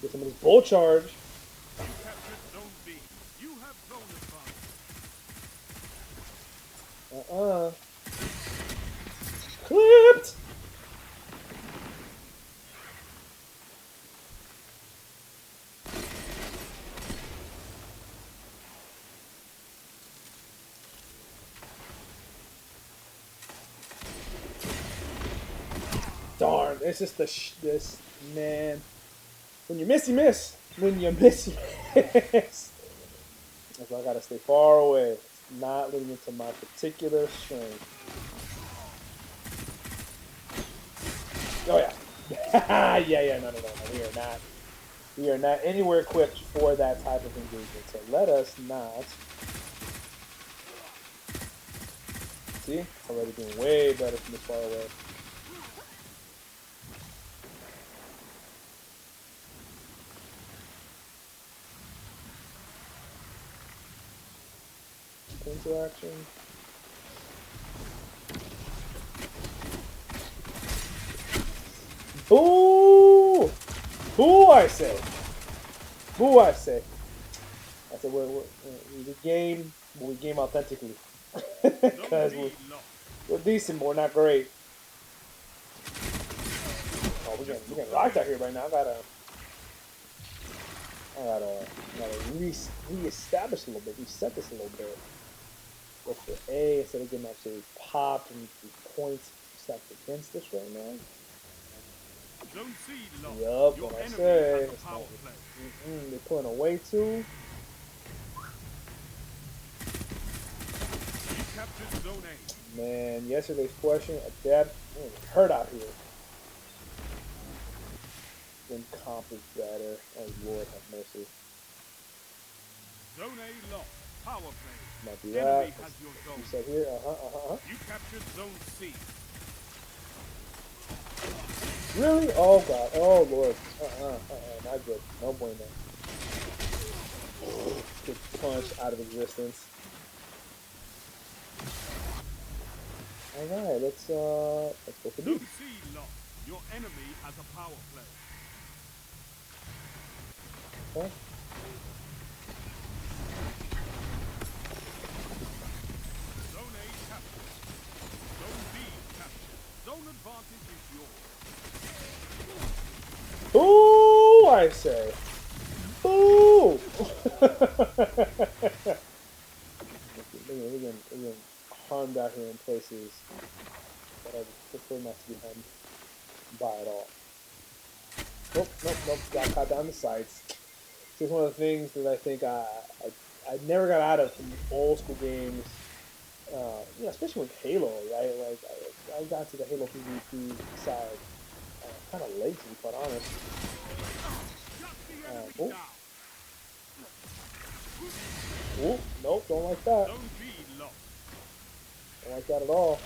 Get some of this bull charge. Clipped. Darn, it's just this man. When you miss, you miss. When you miss, you miss. So I gotta stay far away. It's not leading into my particular strength. Oh yeah. yeah. No. We are not anywhere equipped for that type of engagement. So let us not. See, already doing way better from this far away. Interaction. Boo! Boo! I say. Boo! I say. I said we game authentically because we're decent, but we're not great. Oh, we're getting locked out here right now. I gotta reestablish a little bit, reset this a little bit. With the A instead of getting actually popped and points stacked against this right now. Yup, what I say. They're pulling away too. captured Zone A. Man, yesterday's question, Adept, man, it hurt out here. When comp is better. Oh Lord have mercy. Zone A lost. Power play. Might be Enemy that. has your You zone. said here, You captured Zone C. Really? Oh God. Oh Lord. Not good. No bueno. Good punch out of existence. Alright, let's go for Zone B. C lost. Your enemy has a power play. Okay. Zone A captured. Zone B captured. Zone advantage is yours. Ooh, I say. Ooh! We're getting harmed out here in places that I would prefer not to be harmed by at all. Nope. Got caught down the sights. It's one of the things that I think I never got out of from old school games. Especially with Halo, right? Like I got to the Halo PvP side kind of late, to be quite honest. Nope, don't like that. Zone B lost. Don't like that at all.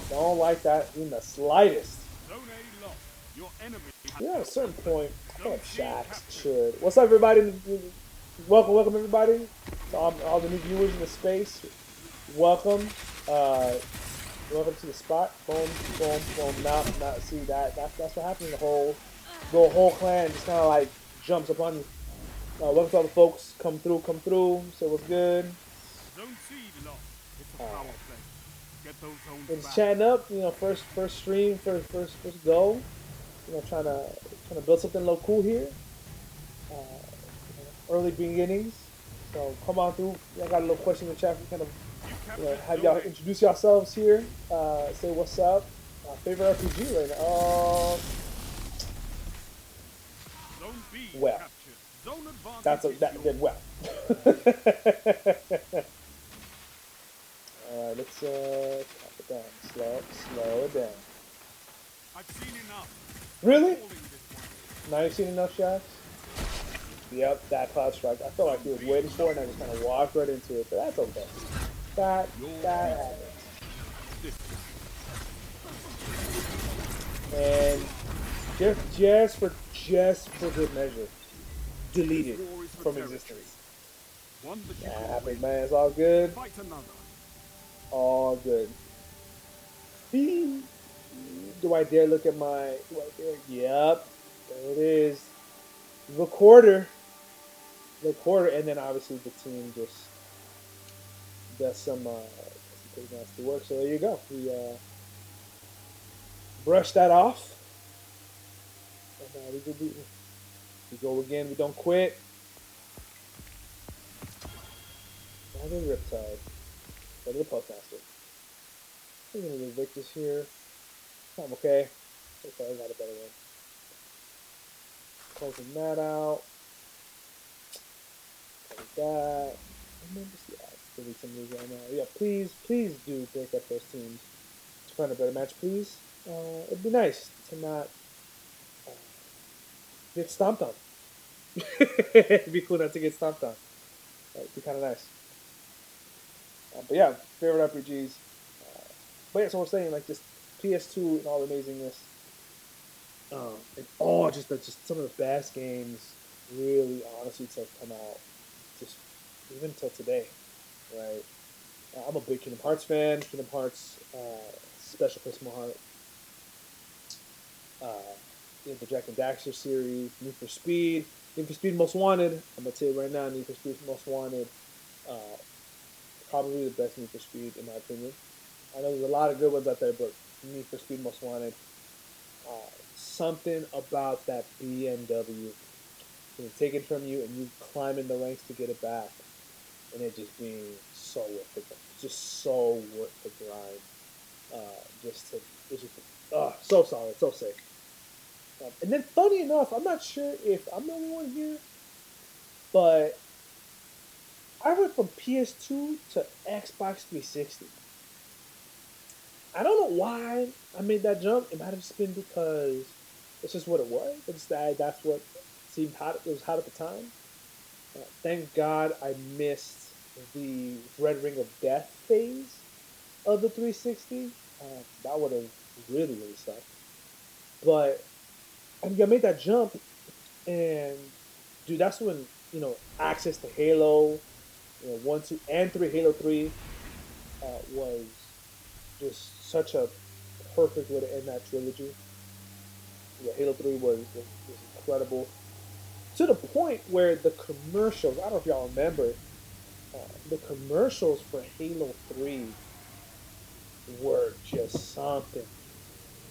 Don't like that in the slightest. Zone A lost. Your enemy has Yeah, at a certain point, I feel like Shaxx should. What's up, everybody? Welcome, everybody. To all the new viewers in the space. Welcome. Welcome to the spot. Boom. Now, see that. That's what happens. The whole clan just kind of like jumps upon you. Welcome to all the folks. Come through. Say what's good. Zone C lost. It's a power play. Get those zones We're just back. chatting up. First stream, first go. Trying to build something a little cool here. Early beginnings. So come on through. I got a little question in the chat. We kind of have y'all introduce yourselves here. Say what's up. Favorite RPG right now. Zone B Well. captured. Zone advantage That is did yours. well. Alright, let's calm it down. Slow it down. I've seen enough. Really? Calling this one. Now you've seen enough shots? Yep, that cloud strike. I felt like he was waiting for it and I just kind of walked right into it, but that's okay. That happens. And just for good measure, delete it from existence. One that you Nah, can happens, win. man. It's all good. Fight another. All good. Do I dare look at my... Do I dare? Yep. There it is. The quarter, and then obviously the team just does some pretty nasty work. So there you go. We brush that off, and we go again. We don't quit. Another Riptide. Go to the Postmaster. I'm gonna evict this here. I'm okay. Okay, I got a better one. Closing that out. Close that. And then just, delete some of these right now. Yeah, please do break up those teams to find a better match, please. It'd be nice to not get stomped on. It'd be cool not to get stomped on. It'd be kind of nice. But yeah, favorite RPGs. But yeah, so we're saying like just PS2 and all the amazingness. And just some of the best games really honestly to come out just even until today, right? I'm a big Kingdom Hearts fan. Kingdom Hearts Special Place in my heart. The Jack and Daxter series, Need for Speed Most Wanted. I'm gonna tell you right now, Need for Speed Most Wanted, probably the best Need for Speed in my opinion. I know there's a lot of good ones out there, but Need for Speed Most Wanted. Something about that BMW, take it from you and you climbing the ranks to get it back, and it just being so worth it. Just so worth the grind. So solid, so sick. And then, funny enough, I'm not sure if I'm the only one here, but I went from PS2 to Xbox 360. I don't know why I made that jump. It might have just been because it's just what it was. It's that that's what seemed hot. It was hot at the time. Thank God I missed the Red Ring of Death phase of the 360. That would have really sucked. But I mean, I made that jump, and dude, that's when access to Halo, 1, 2, and 3, Halo 3, was just such a perfect way to end that trilogy. Halo 3 was incredible to the point where the commercials. I don't know if y'all remember, the commercials for Halo 3 were just something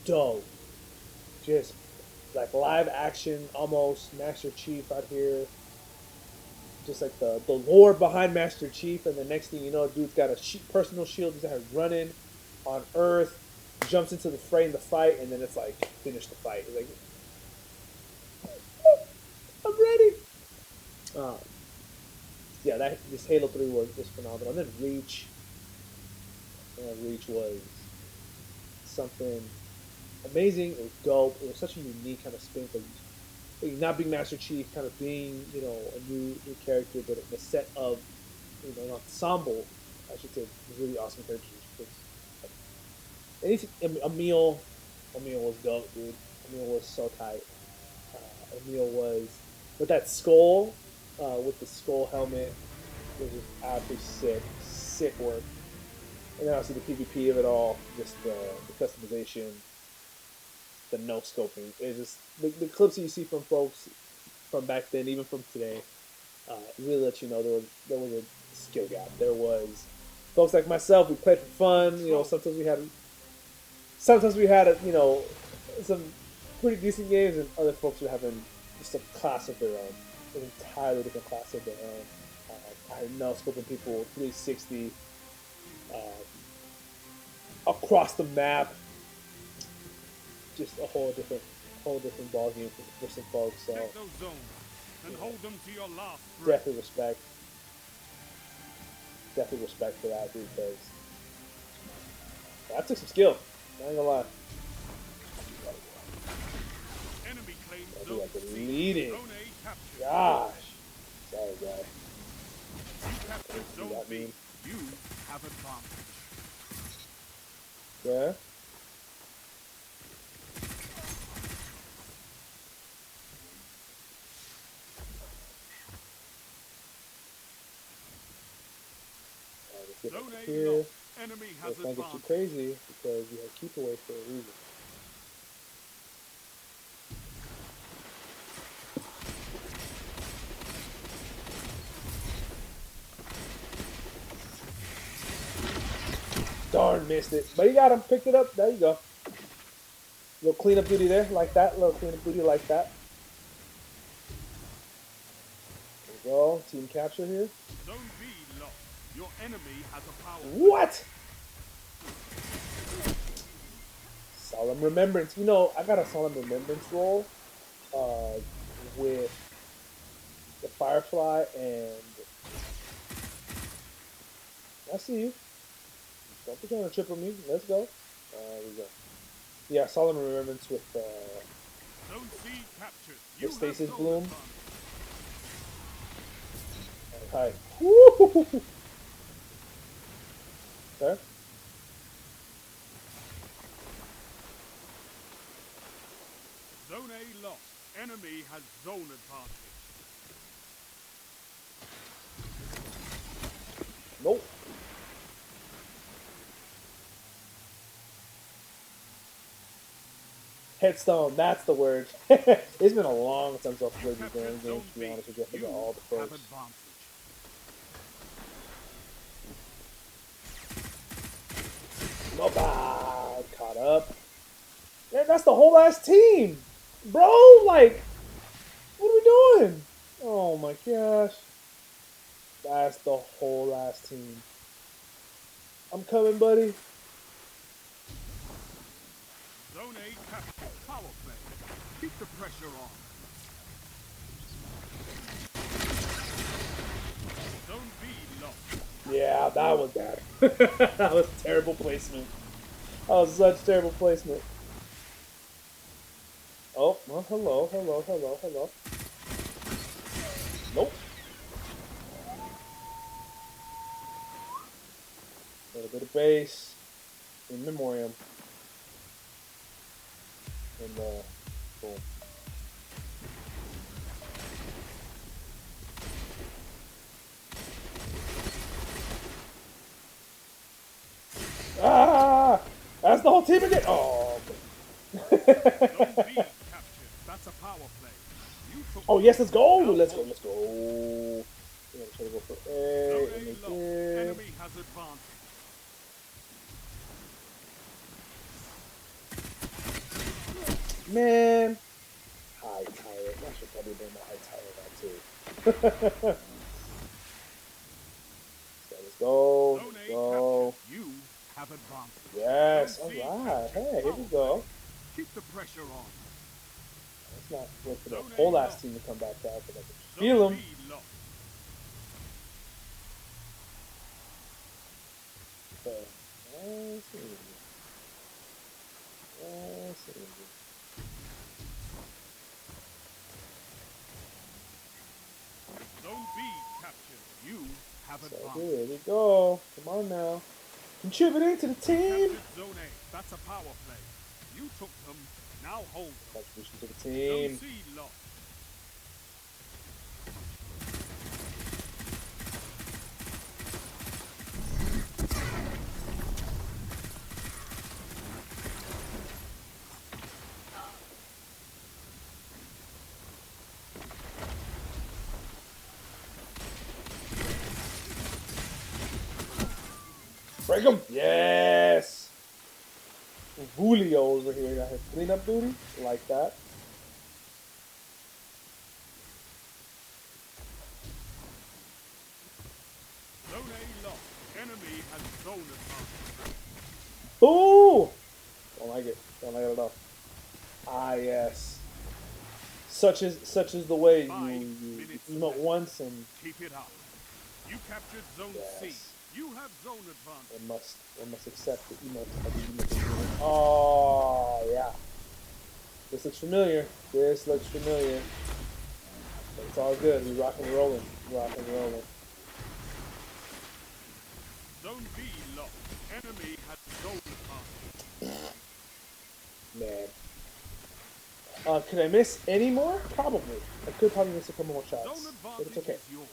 dope. Just like live action, almost Master Chief out here. Just like the lore behind Master Chief, and the next thing you know, dude's got a personal shield. He's out running on Earth, jumps into the fray in the fight, and then it's like finish the fight. Like, I'm ready. Yeah, this Halo 3 was phenomenal. And then Reach. Reach was something amazing. It was dope. It was such a unique kind of spin because not being Master Chief, kind of being a new character, but in a set of an ensemble, I should say, really awesome characters. Anything, Emil was dope, dude. Emil was so tight. Emil was with that skull, with the skull helmet, was just absolutely sick work. And then obviously the PvP of it all, just the customization, the no scoping. It's just the clips that you see from folks from back then, even from today, really let you know there was a skill gap. There was folks like myself. We played for fun. Sometimes we had some pretty decent games, and other folks were having just a class of their own, an entirely different class of their own. I had no scoping people 360 across the map. Just a whole different ball game for some folks. So Take those zones and hold them to your last breath. definitely respect for that, dude, because that took some skill. I ain't gonna lie. Enemy claims I zone like the C. leading. Zone A captured. Gosh, sorry, guy. You captured You zone got B. me. You have advantage. Yeah. Get Zone up A here. lost. Enemy has Let's not get too advantage. crazy because you have keep away for a reason. Darn, missed it. But you got him. Picked it up. There you go. Little cleanup duty there, like that. Little cleanup duty like that. There we go. Team capture here. Zone B lost. Your enemy has a power. What? Solemn Remembrance. I got a Solemn Remembrance roll with the Firefly and... I see you. Don't be trying to trip on me. Let's go. There we go. Yeah, Solemn Remembrance with Zone C captured. You the have Stasis zone Bloom. advantage. Hi. Woo! Okay. Zone A lost. Enemy has zone advantage. Nope. Headstone, that's the word. It's been a long time since I've played these damn games, to be honest with you. I forgot all the have folks. advantage. Nope. Ah, caught up. Man, that's the whole ass team. Bro, like, what are we doing? Oh my gosh. That's the whole ass team. I'm coming, buddy. Zone A captured. Power play. Keep the pressure on. Zone B lost. Yeah, that was bad. That was terrible placement. That was such terrible placement. Oh, well, hello, hello, hello, hello. Nope. A little bit of base. In memoriam. And, boom. Ah! That's the whole team again! Oh, Zone B captured. That's a power play. You took oh, yes, let's go! Now Let's go, hold. let's go. We're gonna try to go for A. Zone And A they lost. did. Enemy has advanced. Man. High tyrant. I should probably bring my high tyrant out too. So let's go. Zone Let's A go. captured. You have advanced. Yes. Zone C Alright. captured. Hey, here we go. Keep the pressure on. Let's not wait for the Zone A whole ass lost. team to come back out because I can Zone feel them. B lost. Okay. Nice and easy. Nice and easy. Zone B captured. You have So advanced. here we go. Come on now. Contributing to the team. Captured Zone A. That's a power play. You took them. Now hold them. Contribution to the Zone team. C lost. Break him. Yes. Julio over here got his cleanup duty. Like that. Zone A lost. Enemy has zone advantage. Ooh! Don't like it. Don't like it at all. Ah, yes. Such is the way you minutes emote left. once and Keep it up. You captured Zone C. Yes. You have zone advantage. one must accept the emote. Oh, yeah. This looks familiar. This looks familiar. But it's all good. We rock and rolling. Rock and rolling. Zone B lost. Enemy has zone advantage. Man. Could I miss any more? Probably. I could probably miss a couple more shots. Zone But advantage it's okay. is yours.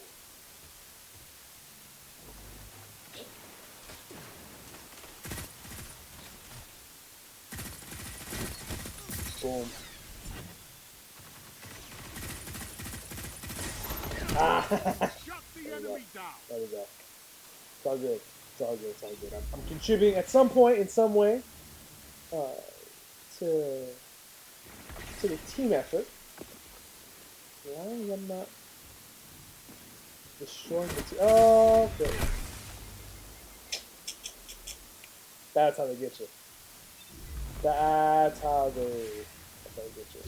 Boom. Ah! Shut the enemy down. There we go. It's all good. It's all good. It's all good. I'm contributing at some point, in some way, to the team effort. Why am I not destroying the team? Oh, okay. That's how they get you. That's how they get you.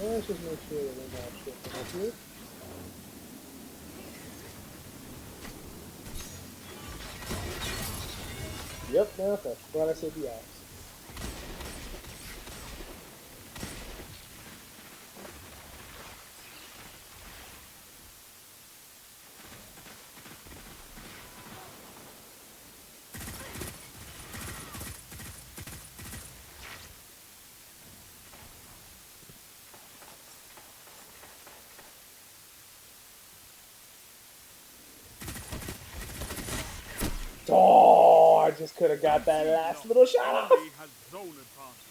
Let's just make sure that we're not shifting up here. Yep, no, okay. Glad I said the eyes. Oh, I just could have got that last little shot off. Enemy has zone advantage.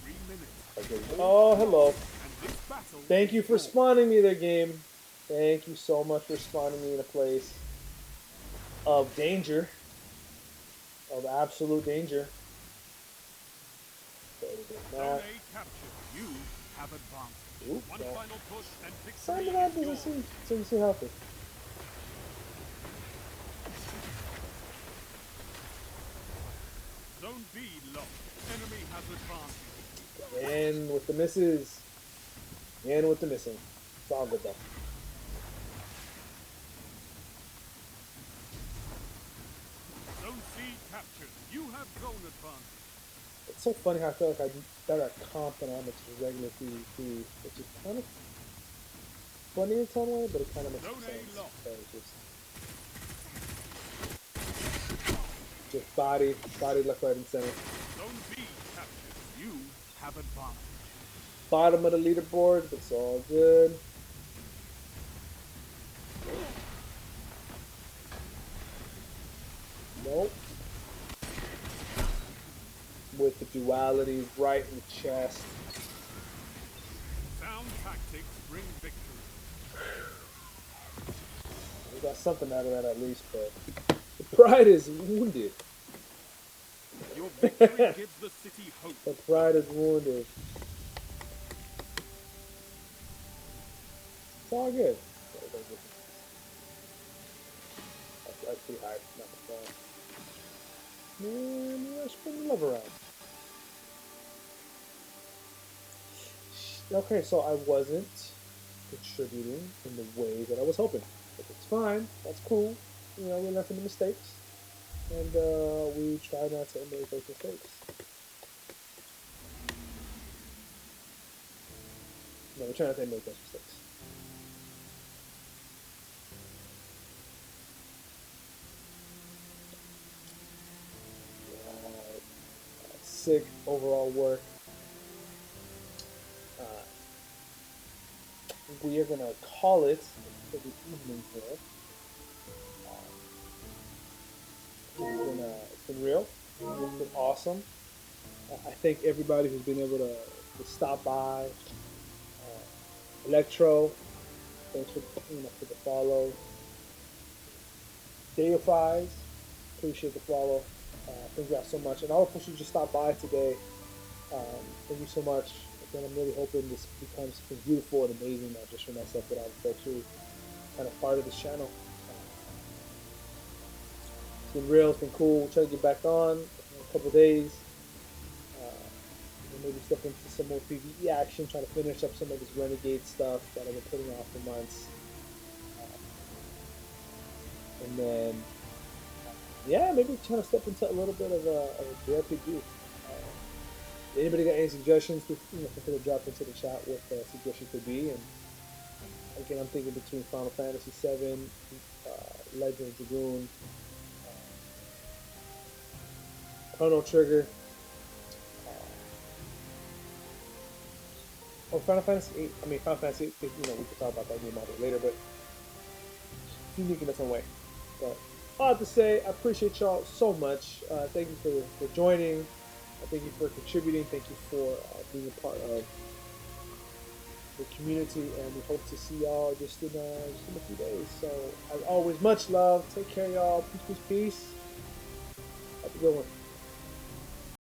3 minutes. Okay. Oh, hello. And this battle Thank you is for yours. spawning me there, game. Thank you so much for spawning me in a place of danger. Of absolute danger. There we go. Zone Nah. A captured. You have advanced. Ooh, One no. final push and victory Simon Lab is doesn't yours. seem healthy. Zone B lost. Enemy has advanced. And with the misses. And with the missing. It's all good though. Zone C captured. You have zone advantage. It's so funny how I feel like I'm better at comp than I am at just regular PvP, which is kind of funny in some way, but it kind of makes Zone A sense. lost. So just body left, right, and center. Zone B captured. You have advantage. Bottom of the leaderboard, but it's all good. Nope. With the duality right in the chest. Sound tactics bring victory. We got something out of that at least, but the pride is wounded. Your victory gives the city hope. The pride is wounded. It's all good. That's pretty high. Not the fall. And let's bring the love around. Okay, so I wasn't contributing in the way that I was hoping. But it's fine. That's cool. You know, we learn from the mistakes. And we try not to emulate those mistakes. No, we try not to emulate those mistakes. Sick overall work. We are going to call it for the evening here. It's been real. It's been awesome. I thank everybody who's been able to stop by. Electro, thanks for the follow. Deifies, appreciate the follow. Thank you guys so much. And all of us who just stopped by today, thank you so much. Again, I'm really hoping this becomes something beautiful and amazing, not just for myself, but all the folks who kind of part of this channel. It's been real, it's been cool. We'll try to get back on in a couple of days. Maybe step into some more PvE action, try to finish up some of this Renegade stuff that I've been putting off for months. And then, yeah, maybe try to step into a little bit of a JRPG. Anybody got any suggestions? Feel free to drop into the chat what the suggestion could be. And again, I'm thinking between Final Fantasy VII, Legend of Dragoon, Chrono Trigger, or Final Fantasy VIII. I mean, Final Fantasy VIII, we can talk about that game a little later, but it's unique in its own way. But all I have to say, I appreciate y'all so much. Thank you for joining. Thank you for contributing. Thank you for being a part of the community, and we hope to see y'all just in a few days. So, as always, much love. Take care, y'all. Peace, peace, peace. Have a good one.